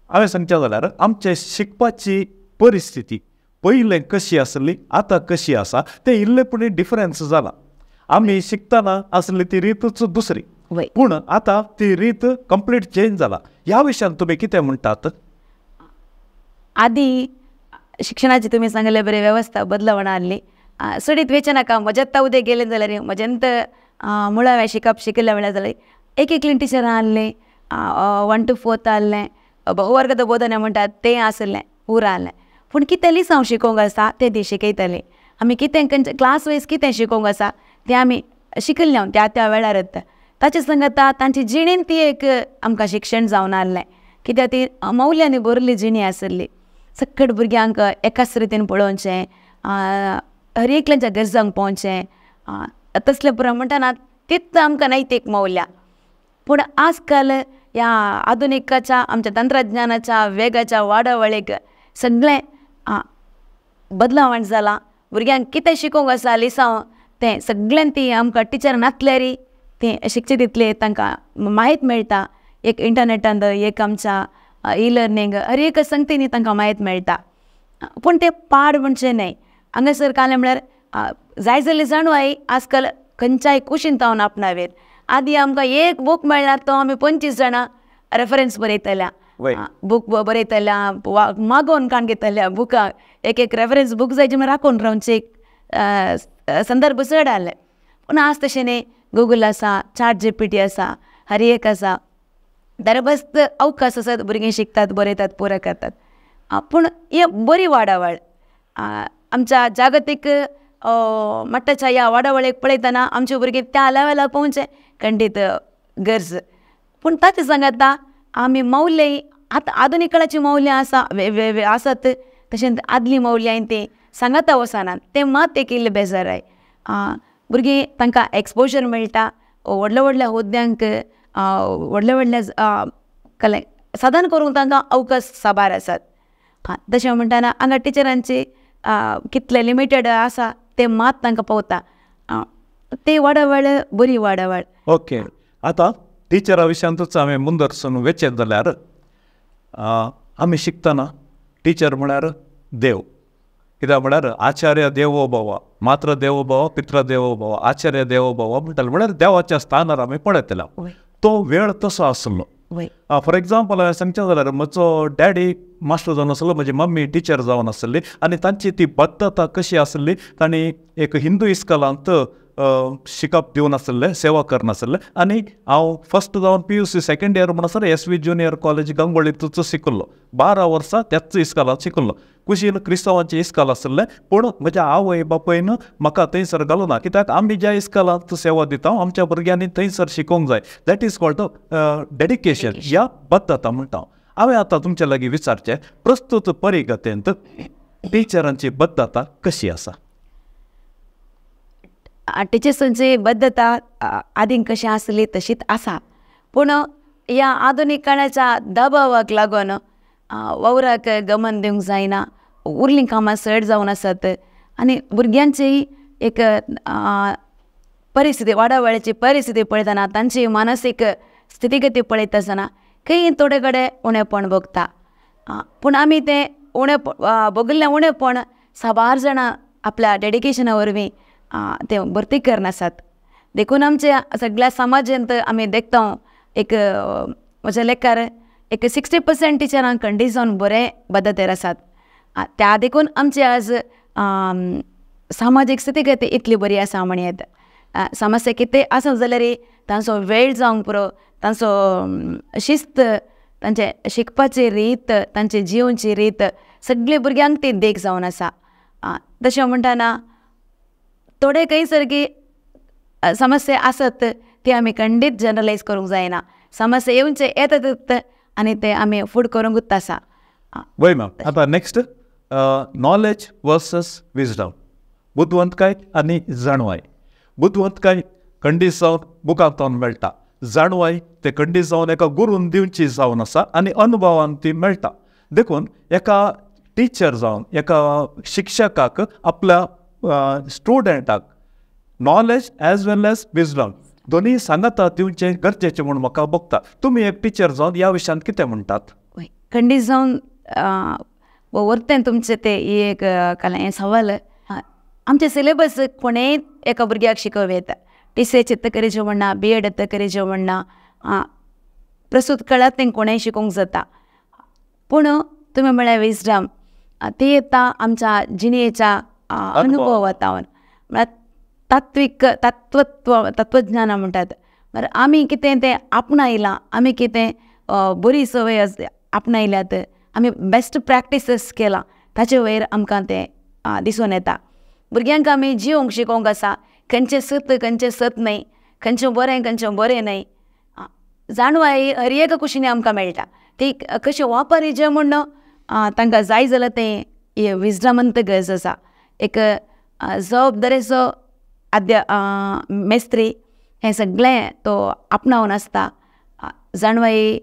हांवें सांगचें जाल्यार आमचे शिकपाची परिस्थिती पयलें कशी आसली आतां कशी आसा ते इल्लेपणी डिफरन्स जाला. आम्ही शिकतना आसली ती रीतच दुसरी, पूण आतां ती रीत कंप्लीट चेंज जाला. ह्या विशयान तुमी कितें म्हणटात? आधी शिक्षणाची तुम्ही सांगले बरे व्यवस्था बदलावण आसली. सडीत वेचे नाका म्हज्यात उदय गेले जाल्यार म्हज्यांत मुळाव्या शिकप शिकल्या वेळार जाल्यार एक एकलीं टिचरां आहलें, 1 to 4 आहलें, बहुवर्गद बोधना म्हणटात तें आसलें पुरा आहलें. पूण कितें लिसांव शिकोवंक आसा तें ती शिकयतालीं. आमी कितें क्लास वायज कितें शिकोवंक आसा तें आमी शिकयलें त्या त्या वेळारच. ताचे सांगता तांची जिणेन ती एक आमकां शिक्षण जावन आहलें, कित्याक ती मौल्यांनी भरली जिणी आसली. सकट भुरग्यांक एकाच रितीन पळोवचें, हर एकल्यांच्या गरजांक पावचें, तसलें पुरो म्हणटना तीच आमकां नैतीक मौल्या. पूण आजकाल ह्या आधुनिकाच्या आमच्या तंत्रज्ञानाच्या वेगाच्या वाडावळीक सगळें बदलावण जालां. भुरग्यांक कितें शिकोवंक आसा लिसांव तें सगळ्यांत ती आमकां टिचर नासल्यार तें शिकचे तितले तांकां माहीत मेळटा. एक इंटरनेटान एक आमच्या ई लर्निंग हर एक संगतींनी तांकां माहीत मेळटा. पूण तें पाड म्हणचें न्हय. हांगासर कालें म्हळ्यार जाय जाल्ली जाणवाय आजकाल खंयच्याय कुशीन जावन आपणावेर. आदी आमकां एक बूक मेळ्ळ्यार तो आमी 25 जाणां रेफरन्स बरयतल्या, बूक बरयतल्या, मागोवन काण घेतल्या बुकाक. एक एक रेफरन्स बूक जाय म्हण राखून रावचे एक संदर्भ चड आहले. पूण आज तशें न्ही. गुगल आसा, ChatGPT आसा, हर एक आसा. दरबस्त अवकाश आसात, भुरगीं शिकतात, बरयतात, पुराय करतात. पूण ही बरी वाडावळ. आमच्या जागतीक मट्टाच्या ह्या वाडावळीक पळयतना आमचे भुरगीं त्या लेवलार पोवचें खंडीत गरज. पूण ताचे सांगता आमी मौल्य आतां आधुनीक काळाची मौल्यां आसा आसात, तशेंच आदली मौल्यां ती सांगता वचनात. तें मात एक इल्लें बेजाराय. भुरगीं तांकां एक्सपोजर मेळटा, व्हडल्या व्हडल्या हुद्द्यांक व्हडल्या व्हडल्या कले साधन करूंक तांकां अवकाश साबार आसात. तशें म्हणटना हांगा टिचरांची कितले लिमिटेड आसा ते मात तांकां पावता. ते वाडावळ बरी वाडावळ. ओके, आतां टिचरा विशयांतूच हांवें मुंदरसून वेचें जाल्यार आमी शिकतना टिचर म्हळ्यार देव. कित्याक म्हळ्यार आचार्य देवो भव, मात्र देवो भव, पित्र देवो भव, आचार्य देवो भव म्हणटाले. म्हळ्यार देवाच्या स्थानार आमी पळयतला. तो वेळ तसो आसलो. फॉर एग्जाम्पल हांवें सांगचें जाल्यार म्हजो डॅडी मास्टर जावन आसलो, म्हजी मम्मी टिचर जावन आसली. आनी तांची ती बद्धता कशी आसली, तांणी एक हिंदू इस्कॉलांत शिकप दिवन आसले, सेवा करनासले. आनी हांव फर्स्ट जावन PUC सेकंड इयर म्हणसर SV ज्युनियर कॉलेज गंगोळीतूच शिकलो. 12 वर्सां त्याच इस्कॉलांत शिकलो. कुशीन क्रिस्तांवांचें इस्कॉल आसलें, पूण म्हज्या आवय बापायन म्हाका थंयसर घालूं ना. कित्याक आमी ज्या इस्कॉलांत सेवा दिता आमच्या भुरग्यांनी थंयसर शिकोवंक जाय. दॅट इज कॉल्ड डेडिकेशन या बद्धता म्हणटा. हांवें आतां तुमचे लागीं विचारचें, प्रस्तुत परिगतेंत टिचरांची बद्धता कशी आसा? टिचर्सांची बद्धता आदीं कशी आसली तशीच आसा. पूण ह्या आधुनीक काळाच्या दबावाक लागून वावराक गमन दिवंक जायना. उरलीं कामां चड जावन आसात. आनी भुरग्यांची एक परिस्थिती, वाडावळीची परिस्थिती पळयतना तांची मानसीक स्थितीगती पळयत आसतना खंय थोडे कडेन उणेपण भोगता. पूण आमी तें भोगिल्लें उणेपण साबार जाणां आपल्या डेडिकेशना वरवीं तें भरती करनासात. देखून आमच्या सगळ्या समाजांत आमी देखता एक म्हज्या लेखार एक 60% टिचरांक खंडीत जावन बरे बद्धतेर आसात. त्या देखून आमची आज सामाजीक स्थितीगती इतली बरी आसा म्हणत. समस्या कितें आसा जाल्यार तांचो वेळ जावंक पुरो, तांचो शिस्त, तांचे शिकपाची रीत, तांची जिवची रीत सगळे भुरग्यांक ती देख जावन आसा. तशें म्हणटना थोडे खंय सारकी समस्या आसत ती आमी खंडीत जनरलायज करूंक जायना. समस्या येवचे येतात आनी ते आमी फूड करूंकूच आसा. वय मॅम, आतां नेक्स्ट नॉलेज वर्सस विजडम. बुद्धवंतकाय आनी जाणवाय. बुद्धवंतकाय खंडीत जावन बुकांत मेळटा, जाणवाय ते खंडीत जावन एका गुरून दिवची जावन आसा आनी अनुभवान ती मेळटा. देखून एका टिचर जावन एका शिक्षकाक आपल्या स्टुडंटाक नॉलेज एज वेल एज विजडम दोन्ही सांगाता दिवचें गरजेचें म्हूण म्हाका बगता. तुमी एक टिचर जावन ह्या विशयान कितें म्हणटात? खंडीत जावन व्हरतें तुमचें तें एक हें सवाल. आमचे सिलेबस कोणेंय एका भुरग्याक शिकोवं येता. टीसीए चित्त करेचें म्हणना, BEd येता करेचें म्हणना, प्रस्तुत कळत तें कोणेंय शिकोवंक जाता. पूण तुमी म्हळ्यार विजडम ती येता आमच्या जिणेच्या अनुभवांतल्यान. म्हळ्यार तत्वज्ञान म्हणटात. म्हळ्यार आमी कितें तें आपणायलां, आमी कितें बरी संवय आपणायल्यात, आमी बेस्ट प्रॅक्टीसीस केला ताचे वयर आमकां तें दिसून येता. भुरग्यांक आमी जिवंक शिकोवंक आसा. खंयचें सत न्हय, खंयचें बरें न्हय. जाणवाय हर एक कुशीनी आमकां मेळटा. ती कशें वापरचें म्हूण तांकां जाय जाल्यार तें विजडमांत गरज आसा. एक जबाबदारेचो मेस्त्री हें सगळें तो आपणावन आसता. जाणवाय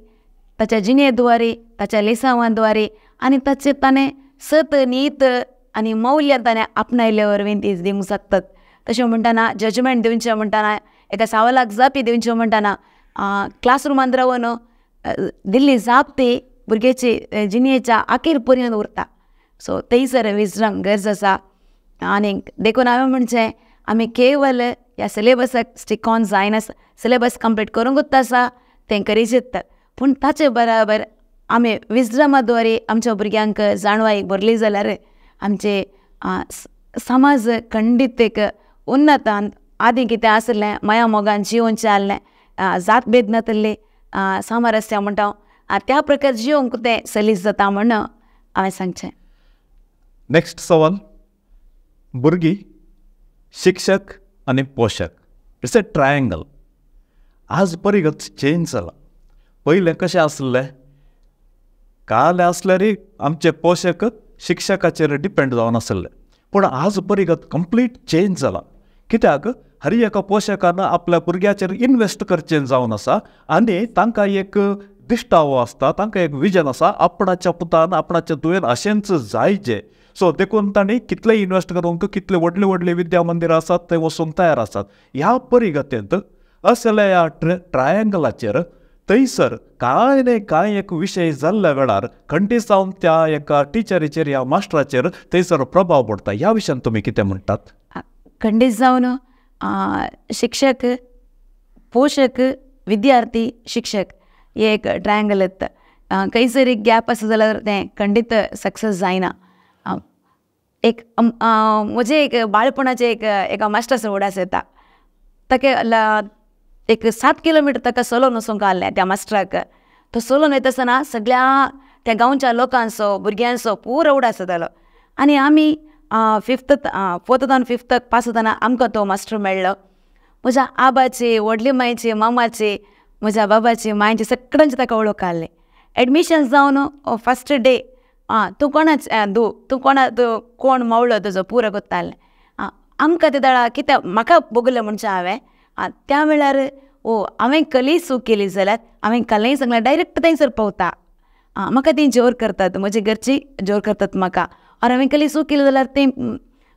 ताच्या जिणेद्वारे, ताच्या लिसांवाद्वारे आनी ताणें सत नीत आनी मौल्य ताणें आपणायल्या वरवीं ती दिवंक शकतात. तशें म्हणटाना जजमेंट दिवचें म्हणटाना, एका सवालाक जापी दिवच्यो म्हणटाना क्लासरुमांत रावन दिल्ली जाप ती भुरग्याची जिणेच्या आखीर पर्यंत उरता. सो थंयसर विजडम गरज आसा. आनी देखून हांवें म्हणचें आमी केवल ह्या सिलेबसाक स्टिक ऑन जायना. सिलेबस कंप्लीट करूंकूच आसा तें करीत, पूण ताचे बराबर आमी विजडमाद्वारे आमच्या भुरग्यांक जाणवाय भरली जाल्यार आमचे समाज खंडीत एक उन्नतान आदी कितें आसलें माया मोगान जिवन जाल्लें, जात भेद नातल्ले सामरस्य म्हणटा त्या प्रकार जिवंक तें सलीस जाता म्हण हांवें सांगचें. नेक्स्ट सवाल. भुरगीं, शिक्षक आनी पोशक इट्स ए ट्रायंगल. आज परिगत चेंज जाला. पयलें कशें आसलें, काल आसल्यार आमचे पोशक शिक्षकाचेर डिपेंड जावन आसले. पूण आज परिगत कंप्लीट चेंज जाला. कित्याक हर एका पोशकान आपल्या भुरग्याचेर इन्वेस्ट करचें जावन आसा आनी तांकां एक दिश्टावो आसता, तांकां एक विजन आसा आपणाच्या पुतान आपणाच्या तुवेन अशेंच जायचें. सो देखून तांणी कितले इन्वेस्ट करूंक, कितले व्हडले व्हडले विद्या मंदिरां आसात थंय वचूंक तयार आसात. ह्या परिगतेंत असल्या ह्या ट्रायंगलाचेर थंयसर कांय न्हय कांय एक विशय जाल्ल्या वेळार खंडीत जावन त्या एका टिचरीचेर ह्या मास्टराचेर थंयसर प्रभाव पडटा. ह्या विशयान तुमी कितें म्हणटात? खंडीत जावन शिक्षक, पोशक, विद्यार्थी, शिक्षक हे एक ट्रायंगल येता. खंयसर एक गॅप आसा जाल्यार तें खंडीत सक्सेस जायना. एक म्हजें एक बाळपणाचें एका मास्टर उडास येता. ताका एक 7 किलोमिटर ताका चलोवन वचूंक आहलें त्या मास्टराक. तो चलोवन वयता आसतना सगळ्या त्या गांवच्या लोकांचो, भुरग्यांचो पुरो उडास जातालो. आनी आमी 4th पास जातना आमकां तो मास्टर मेळ्ळो. म्हज्या आबाची, व्हडली मांयची, मामाची, म्हज्या बाबाची, मांयची सगळ्यांची ताका वळख आहलें. एडमिशन जावन फस्ट डे तूं कोण मावळो तुजो पुरो कोत्तालें. आमकां ते दाळा कित्याक म्हाका बगलें म्हणचें हांवें त्या वेळार हांवें कली सूख केली जाल्यार हांवें कलेय सांगल्यार डायरेक्ट थंयसर पावता. म्हाका तीं जोर करतात, म्हजे घरची जोर करतात म्हाका. और हांवें कली सूख केली जाल्यार तें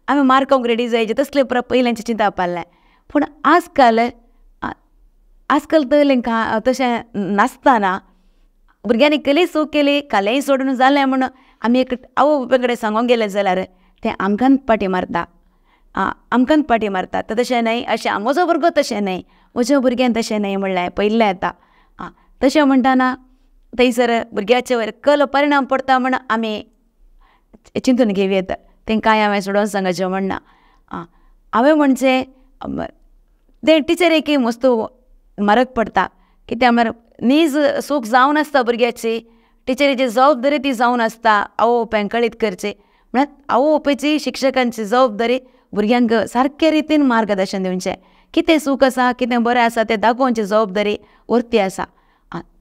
हांवें मार्कांक रेडी जायचें तसलें पयल्यांची चिंता पारलें. पूण आजकाल तशें नासतना भुरग्यांनी कली सूख केली, कलेय सोडून जालें म्हूण आमी एक आवय बापाय कडेन सांगूंक गेलें जाल्यार तें आमकांच पाटी मारता. तशें न्हय, अशें म्हजो भुरगो तशें न्हय, म्हज्या भुरग्यान तशें न्हय म्हणलें पयलें येता. तशें म्हणटाना थंयसर भुरग्याचे वयर कल परिणाम पडटा म्हूण आमी चिंतून घेवया. तें कांय हांवें सोडोन सांगचें म्हणना. हांवें म्हणचें तें टिचरीक मस्त म्हारग पडटा. कित्याक म्हळ्यार नीज सूख जावन आसता भुरग्याची, टिचरीची जबाबदारी ती जावन आसता आवय बापायन कळीत करची. म्हळ्यार आवय बापायची, शिक्षकांची जबाबदारी भुरग्यांक सारके रितीन मार्गदर्शन दिवचें. कितें सूख आसा, कितें बरें आसा तें दाखोवची जबाबदारी उरती आसा.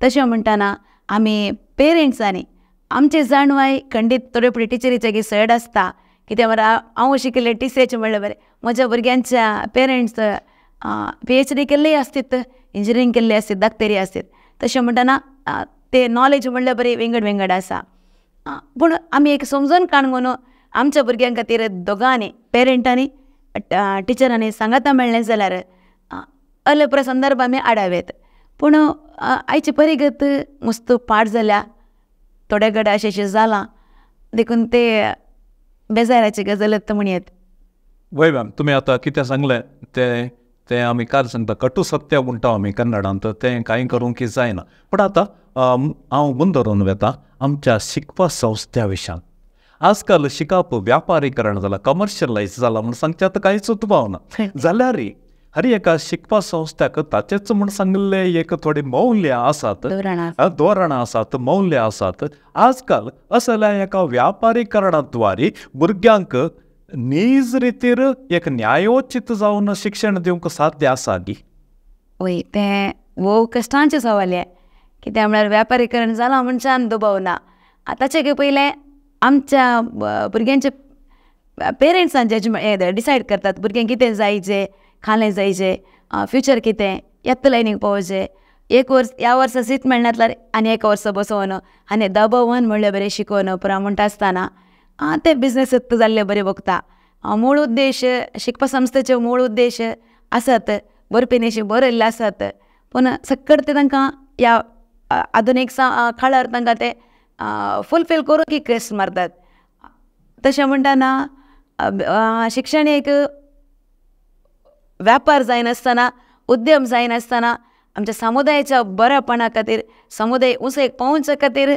तशें म्हणटाना आमी पेरंट्सांनी आमची जाणवाय खंडीत थोडे फुडें टिचरीचे सैड आसता. कित्याक म्हळ्यार हांव शिकलें टिसीएचें म्हणलें बरें, म्हज्या भुरग्यांच्या पेरंट्स PhD केल्ली आसतीत, इंजिनियरींग केल्ली आसतीत, दाक्तेरी आसतीत. तशें म्हणटना ते नॉलेज म्हणल्यार बरी वेगळ आसा. पूण आमी एक समजून काणून आमच्या भुरग्यां खातीर दोगांनी पेरंटांनी टिचरांनी सांगाता मेळ्ळें जाल्यार अल्प संदर्भ आमी आडावेत. पूण आयची परिगत मस्त पाड जाल्या, थोड्या कडेन अशें जालां, देखून ते बेजाराची गजाल म्हणयत. वय मॅम, तुमी आतां कितें सांगलें तें आमी काल सांगता, कटू सत्य म्हणटा आमी कन्नडांत, तें कांय करूंक जायना. पूण आतां हांव गुंदरून वेता आमच्या शिकपा संस्था विशयान. आजकाल शिकप व्यापारीकरण जालां, कमर्शियलायज जालां म्हूण सांगच्यात कांयच उतभावना. जाल्यार हर एका शिकपा संस्थाक ताचेच म्हूण सांगले एक थोडी मौल्य आसात, धोरणां आसात, मौल्य आसात. आजकाल असल्या एका व्यापारीकरणाद्वारे भुरग्यांक नीज रितीर एक न्यायोचित जावन शिक्षण दिवंक साध्य आसा गी? वय, तें वो कश्टांचें सवाल हें. कित्याक म्हळ्यार व्यापारीकरण जालां म्हणच्यान दुबाव ना. ताचे पयलें आमच्या भुरग्यांचे पेरंट्सान जजमेंट डिसायड करतात भुरग्यांक कितें जायचें, खालें जायचें, फ्युचर कितें, येत्त लायनीक पावचें. एक वर्स ह्या वर्सा सीट मेळनातल्यार आनी एक वर्स बसोवन आनी दबावान म्हणलें बरें शिकोवन पुरा म्हणटा आसतना ते बिझनेस जाल्ले बरें बगता. मूळ उद्देश शिकपा संस्थेचे मूळ उद्देश आसात, बरपेनेशी बरयल्ले आसात, पूण सक्कड ते तांकां ह्या आधुनीक काळार तांकां ते फुलफील करूंक केस मारतात. तशें म्हणटना शिक्षण एक व्यापार जायनासतना, उद्यम जायनासतना आमच्या समुदायाच्या बऱ्यापणा खातीर, समुदाय उंचेक पावोवचे खातीर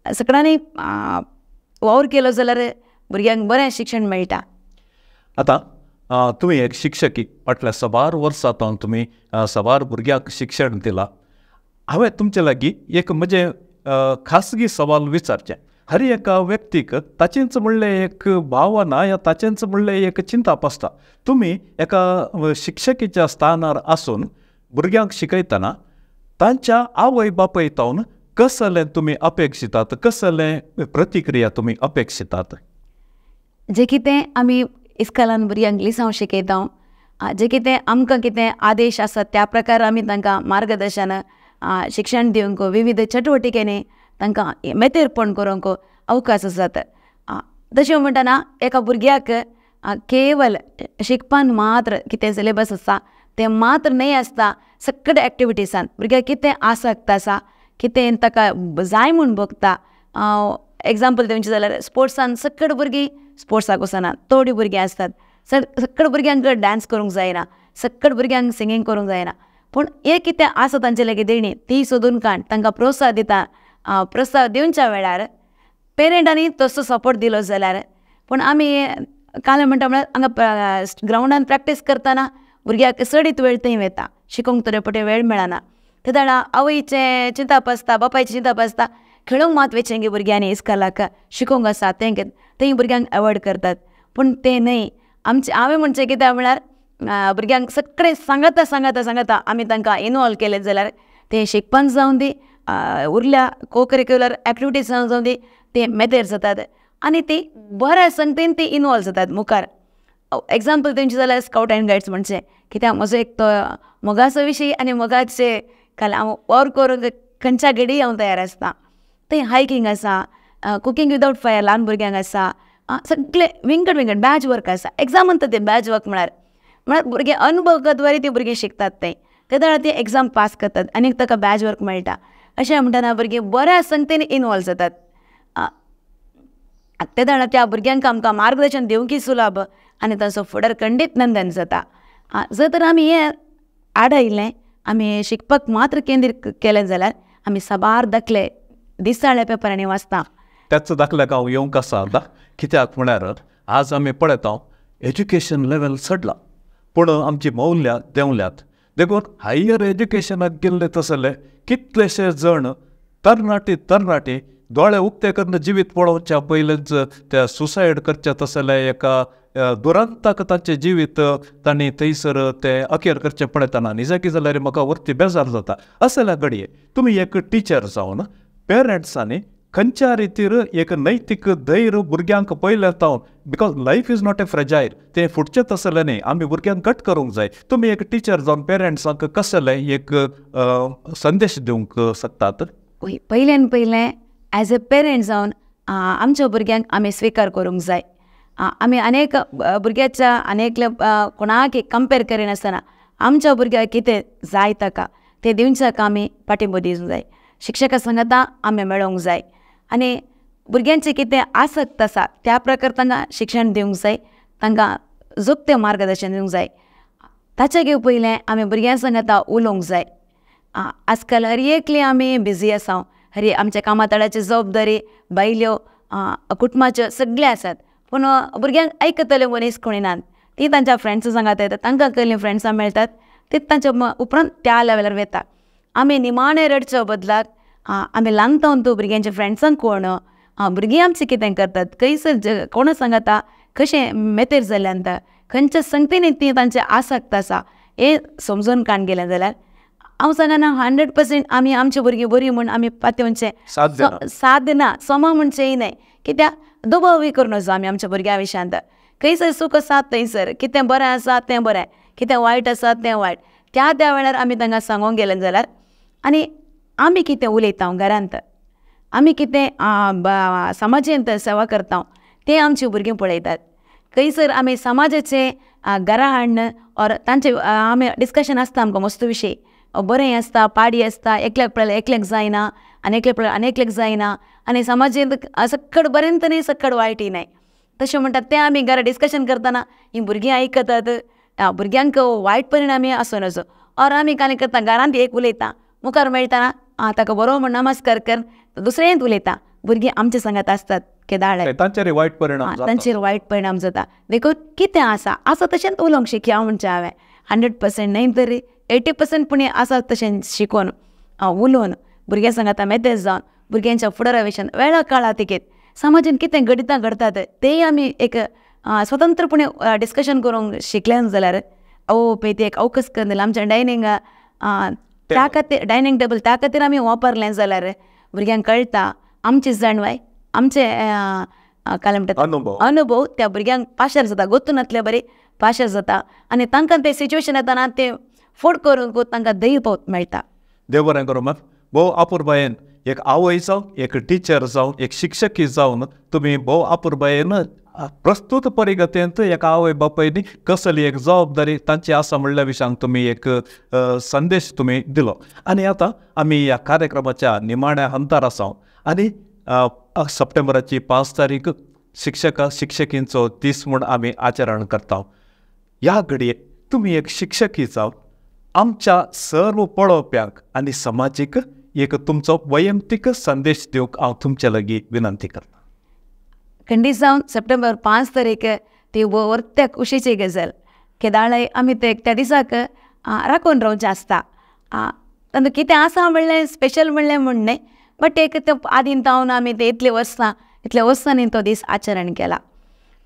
सगळ्यांनी वावर केलो जाल्यार भुरग्यांक बरें शिक्षण मेळटा. आतां तुमी एक शिक्षकी, फाटल्या 6 वर्सां तुमी 6 भुरग्यांक शिक्षण दिलां. हांवें तुमचे लागीं एक म्हजें खासगी सवाल विचारचें. हर एका व्यक्तीक ताचेंच म्हणलें एक भावना या ताचेंच म्हणलें एक चिंता आसता. तुमी एका शिक्षकीच्या स्थानार आसून भुरग्यांक शिकयतना तांच्या आवय बापाय तावन कसलें तुमी अपेक्षितात, कसलें प्रतिक्रिया तुमी अपेक्षितात? जें कितें आमी इस्कॉलान भुरग्यांक लिसांव शिकयता, जें कितें आमकां कितें आदेश आसात त्या प्रकार आमी तांकां मार्गदर्शन शिक्षण दिवंक, विविध चटवटिकेनी तांकां मेतेरपण करूंक अवकाश आसात. तशें म्हणटना एका भुरग्याक केवल शिकपान मात्र कितें सिलेबस आसा तें मात्र न्हय आसता, सगळे एक्टिविटीसान भुरग्याक कितें आसक्त आसा, कितें ताका जाय म्हूण बगता. एग्जाम्पल दिवचें जाल्यार स्पोर्ट्सान सगळे भुरगीं स्पोर्ट्साक वचनात, थोडीं भुरगीं आसतात. सगळे भुरग्यांक डान्स करूंक जायना, सगळे भुरग्यांक सिंगींग करूंक जायना. पूण एक कितें आसा तांचे लागीं देणी ती सोदून काड तांकां प्रोत्साह दिता. प्रोत्साह दिवच्या वेळार पेरंटांनी तसो सपोर्ट दिलो जाल्यार. पूण आमी काल म्हणटा म्हळ्यार हांगा ग्रावंडान प्रॅक्टीस करतना भुरग्याक सडीत वेळ थंय वता, शिकोंक तरेपटे वेळ मेळना. ते दाडा आवयचें चिंता आसता, बापायची चिंता आसता, खेळूंक मात वेचें गे भुरग्यांनी इस्कॉलाक, शिकोंक आसा तें थंय भुरग्यांक अवॉयड करतात. पूण तें न्हय. हांवें म्हणचें कित्याक म्हळ्यार भुरग्यांक सगळें सांगता आमी तांकां इनवॉल्व केलें जाल्यार तें शिकपान जावं दी, उरल्या को करिक्युलर एक्टिविटीजान जावं दी, ते मेतेर जातात आनी ती बऱ्या संगतीन ती इनवॉल्व जातात मुखार. एग्जाम्पल दिवचें जाल्यार स्काउट एंड गायड्स म्हणचें, कित्याक म्हजो एक तो मोगाचो विशय आनी मोगाचे काल हांव वावर करूंक खंयच्या घडये हांव तयार आसता. थंय हायकींग आसा, कुकींग विदावट फायर ल्हान भुरग्यांक आसा, सगळे विंगड बॅच वर्क आसा. एग्जामान ते बॅच वर्क म्हळ्यार भुरगे अनुभवाद्वारे ती भुरगीं शिकतात. ते दाडा ती एग्जाम पास करतात आनी ताका बॅच वर्क मेळटा. अशें म्हणटना भुरगीं बऱ्या संगतीन इनवॉल्व जातात. ते दाडा त्या भुरग्यांक आमकां मार्गदर्शन दिवंकय सुलभ आनी ताचो फुडार खंडीत नंदन जाता. जर तर आमी हें आडायलें, आमी शिकपाक मात्र केंद्रीत केलें जाल्यार आमी साबार दाखले दिसाळ्या पेपरांनी वाचता. त्याच दाखल्याक हांव येवंक आसा. कित्याक म्हळ्यार आज आमी पळयता एज्युकेशन लेवल चडला, पूण आमची मौल्यां देंवल्यात. देखून हायर एज्युकेशनाक गेल्ले तसले कितलेशे जण तरणाटी दोळे उक्ते करून जिवीत पळोवच्या पयलेच त्या सुसायड करचे तसले एका दुरंताक तांचें जिवीत तांणी थंयसर ते अखेर करचें पळयतना निजाकी जाल्यार म्हाका वरती बेजार जाता. असल्या घडये तुमी एक टिचर जावन पेरंट्सांनी खंयच्या रितीर एक नैतीक धैर्य भुरग्यांक पयले तावन because life is not a fragile ते फुडचें तसलें न्ही आमी भुरग्यांक घट करूंक जाय तुमी एक टिचर जावन पेरंट्सांक कसलें एक संदेश दिवंक शकतात पयल्यान पयलें ॲज अ पेरंट जावन आमच्या भुरग्यांक आमी स्विकार करूंक जाय आमी अनेक भुरग्याच्या अनेक कोणाक कंपेर करिनासतना आमच्या भुरग्याक कितें जाय ताका तें दिवच्याक आमी पाठिंबो दिवंक जाय शिक्षका सांगता आमी मेळोवंक जाय आनी भुरग्यांचें कितें आसक्त आसा त्या प्रकार तांकां शिक्षण दिवंक जाय तांकां जोगतें मार्गदर्शन दिवंक जाय ताच्या घेव पयलें आमी भुरग्यां सांगता उलोवंक जाय आजकाल हर एकली आमी बिजी आसा हरी आमच्या कामातळाची जबाबदारी बायल्यो कुटुंबाच्यो सगळे आसात पूण भुरग्यांक आयकतले मनीस कोणी नात ती तांच्या फ्रेंड्सां सांगात येतात तांकां कसलीं फ्रेंड्सां मेळटात ती तांच्या उपरांत त्या लेवलार वता आमी निमाणे रडच्या बदलाक आमी ल्हानतावन तूं भुरग्यांच्या फ्रेंड्सांक कोण भुरगीं आमचें कितें करतात खंयसर कोण सांगता कशें मेतेर जाल्यांत खंयच्या संगतींनी ती तांचें आसक्त आसा हें समजून काण गेलें जाल्यार हांव सांगना 100% आमी आमची भुरगीं बरीं म्हूण आमी पातयेवचें साधना सोमा म्हणचेंय न्हय कित्याक दुबावूय करूं नजो आमी आमच्या भुरग्यां विशयांत खंयसर सूख आसा थंयसर कितें बरें आसा तें बरें कितें वायट आसा तें वायट त्या वेळार आमी तांकां सांगूंक गेलें जाल्यार आनी आमी कितें उलयता घरांत आमी कितें समाजांत सेवा करता तें आमची भुरगीं पळयतात खंयसर आमी समाजाचें घरा हाडन और तांचें आमी डिस्कशन आसता आमकां मस्त विशयी बरें आसता पाडी आसता एकल्याक पळयल्यार एकल्याक जायना आनी एकल्याक पळयल्यार आनी एकल्याक जायना आनी समाजांत सक्कड बरें न्हय सक्कड वायटय न्हय तशें म्हणटात तें आमी घरा डिस्कशन करतना हीं भुरगीं आयकतात भुरग्यांक वायट परिणामी आसूं नजो और आमी कांय करता घरांत एक उलयता मुखार मेळटना ताका बरो म्हण नमस्कार कर दुसरेंत उलयता भुरगीं आमचे सांगात आसतात केदाळे तांचेर वायट परिणाम जाता देखून कितें आसा तशेंच उलोवंक शिकया म्हणचें हांवें 100% न्हय तरी 80% पूण आसा तशें शिकोवन उलोवन भुरग्यां सांगाता मेतेज जावन भुरग्यांच्या फुडारा विशयान वेळा काळा तिकेत समाजान कितें घडतात तेय आमी एक स्वतंत्रपणे डिस्कशन करूंक शिकल्यान जाल्यार पळय ती एक अवकाश करतले आमच्या त्या खातीर डायनींग टेबल त्या खातीर आमी वापरलें जाल्यार भुरग्यांक कळटा आमची जाणवाय आमचे काय म्हणटात अनुभव त्या भुरग्यांक पाशार जाता गोतून नातले बरें पाशार जाता आनी तांकां तें सिच्युएशन येताना तें फोड करूंक तांकां धैर्य पावत मेळटा देव बरें करूं मॅम भोव आपुरबायेन एक आवय जावन एक टिचर जावन एक शिक्षकी जावन तुमी भोव आपुरबायेन प्रस्तुत परिगतेंत एका आवय बापायनी कसली एक जबाबदारी तांची आसा म्हणल्या विशयान तुमी एक संदेश तुमी दिलो आनी आतां आमी ह्या कार्यक्रमाच्या निमाण्या हंतार आसा आनी सप्टेंबराची 5 तारीख शिक्षकींचो दीस म्हूण आमी आचरण करता ह्या घडयेक तुमी एक शिक्षकी जावन आमच्या सर्व पळोवप्यांक आनी समाजीक एक तुमचो वैयक्तीक संदेश दिवंक हांव तुमचे लागीं विनंती करता खंडीत जावन सप्टेंबर 5 तारीख ती वर्त्या खुशीची गजाल केदाळे आमी त्या दिसाक राखून रावचें आसता तातूंत कितें आसा म्हणलें स्पेशल म्हणलें म्हण न्हय बट एक आदीन जावन आमी ते इतले वर्सांनी तो दीस आचरण केला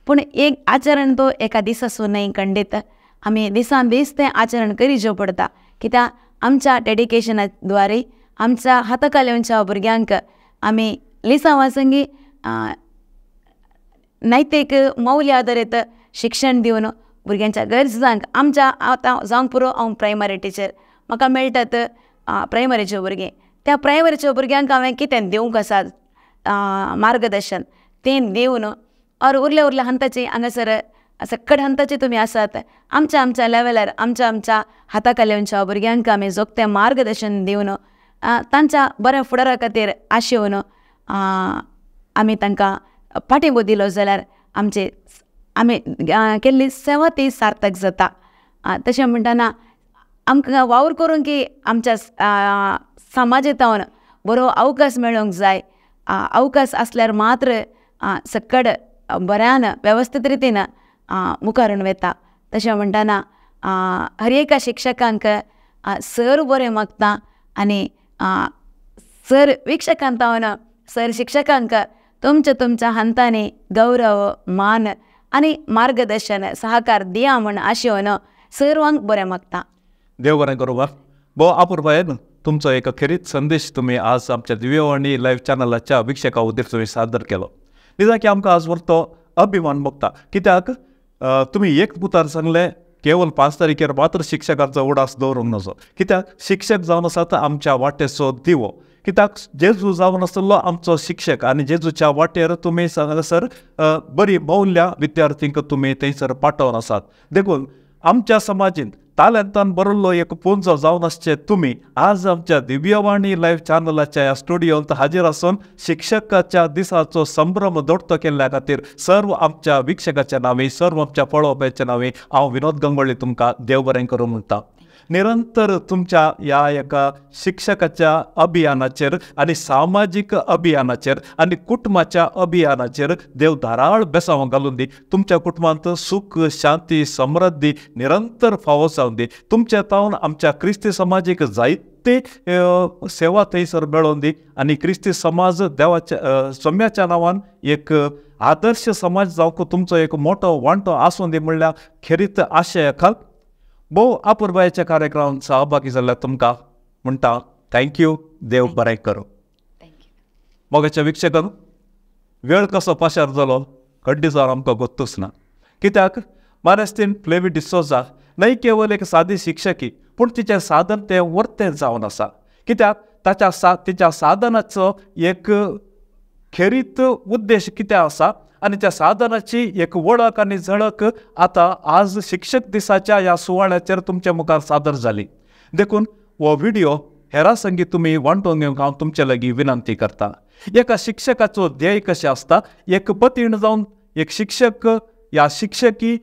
पूण एक आचरण तो एका दिसासून न्हय खंडीत आमी दिसान दीस तें आचरण करीचें पडटा कित्याक आमच्या डेडिकेशना द्वारे आमच्या हातकलेच्या भुरग्यांक आमी लिसा वासंगी नैतीक मौल्य आधारीत शिक्षण दिवन भुरग्यांच्या गरजांक आमच्या आतां जावंक पुरो हांव प्रायमरी टिचर म्हाका मेळटात प्रायमरीचे भुरगीं त्या प्रायमरीच्या भुरग्यांक हांवें कितें दिवंक आसा मार्गदर्शन तें दिवन और उरल्या हंताची हांगासर सक्कड हंताची तुमी आसात आमच्या लेवलार आमच्या हाताकलेच्या भुरग्यांक आमी जोगतें मार्गदर्शन दिवन तांच्या बऱ्या फुडारा खातीर आशेवन आमी तांकां पाठिंबो दिलो जाल्यार आमी केल्ली सेवा ती सार्थक जाता तशें म्हणटना आमकां वावर करूंक की आमच्या समाजांत बरो अवकाश मेळोंक जाय अवकाश आसल्यार मात्र सक्कड बऱ्यान वेवस्थीत रितीन मुखारून वता तशें म्हणटना हर एका शिक्षकांक सर बरें मागता आनी सर विक्षकांत सर शिक्षकांक तुमच्या हंतांनी गौरव मान आनी मार्गदर्शन सहकार दिया म्हण आशेवन सर्वांक बरें मागता देव बरें करूं भोव आपुरबायेन तुमचो एक अखेरीत संदेश तुम्ही आज आमच्या दिव्यवाणी लाईव्ह चॅनलाच्या वीक्षका उद्देश तुम्ही सादर केलो. निजा की आमकां आज व्हरतो अभिमान भोगता. कित्याक तुम्ही एक पुतार सांगले केवळ 5 तारखेर मात्र शिक्षकांचो उडास दवरूंक नजो. कित्याक शिक्षक जावन आसात आमच्या वाटेचो दिवो. कित्याक जेजू जावन आसलो आमचो शिक्षक आनी जेजूच्या वाटेर तुमी हांगासर बरी मौल्य विद्यार्थींक तुमी थंयसर पाठोवन आसात. देखून आमच्या समाजीन तालंतान बरल्लो एक पुंजो जावन आसचे तुमी आज आमच्या दिव्यवाणी लाईव्ह चॅनलाच्या ह्या स्टुडिओंत हाजीर आसून शिक्षकाच्या दिसाचो संभ्रम दोडतो केल्ल्या खातीर सर्व आमच्या वीक्षकाच्या नांवी सर्व आमच्या पळोवप्याच्या नांवी हांव विनोद गंगवळी तुमकां देव बरें करूं म्हणटा. निरंतर तुमच्या ह्या एका शिक्षकाच्या अभियानाचेर आनी सामाजीक अभियानाचेर आनी कुटुंबाच्या अभियानाचेर देव धाराळ बेसांव घालून दी. तुमच्या कुटुंबांत सुख शांती समृद्धी निरंतर फावो जावन दी. तुमच्या तावन आमच्या क्रिस्ती समाजीक जायते सेवा थंयसर मेळोवन दी आनी क्रिस्ती समाज देवाच्या सोम्याच्या नांवान एक आदर्श समाज जावंक तुमचो एक मोठो वांटो आसूं दी म्हणल्यार खेरीत आशयाक भोव अपुर्बायेच्या कार्यक्रमांत सहभागी जाल्ल्या तुमकां म्हणटा थँक्यू. देव बरें करूं. मोगाच्या वीक्षकांनो वेळ कसो पाशार जालो कड्डी जावन आमकां गोत्तूच ना. कित्याक मानेस्तीन फ्लेवी डिसोजा न्हय केवळ एक सादी शिक्षकी पूण तिचें साधन तें वर्तें जावन आसा. कित्याक तिच्या साधनाचो एक खेरीत उद्देश कितें आसा आनी त्या साधनाची एक वळख आनी झळक आतां आज शिक्षक दिसाच्या ह्या सुवाळ्याचेर तुमच्या मुखार सादर जाली. देखून हो व्हिडिओ हेरां संगी तुमी वांटून घेवंक हांव तुमचे लागीं विनंती करता. एका शिक्षकाचो ध्येय कशें आसता एक पतीण जावन एक शिक्षक ह्या शिक्षकी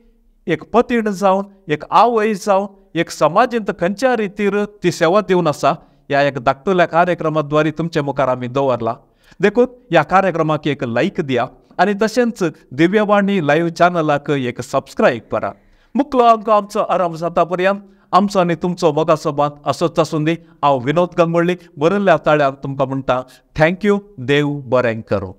एक पतीण जावन एक आवय जावन एक समाजींत खंयच्या रितीर ती सेवा दिवन आसा ह्या एक धाकटुल्या कार्यक्रमाद्वारे तुमच्या मुखार आमी दवरला. देखून ह्या कार्यक्रमाक एक लायक दिया आनी तशेंच दिव्यवाणी लाईव्ह चॅनलाक एक सबस्क्रायब करा. मुखलो अंक आमचो आराम जाता पर्यंत आमचो आनी तुमचो मोगाचो बांद असोच आसूं दी. हांव विनोद गंगवळी बरयल्ल्या ताळ्यान तुमकां म्हणटा थँक्यू. देव बरें करूं.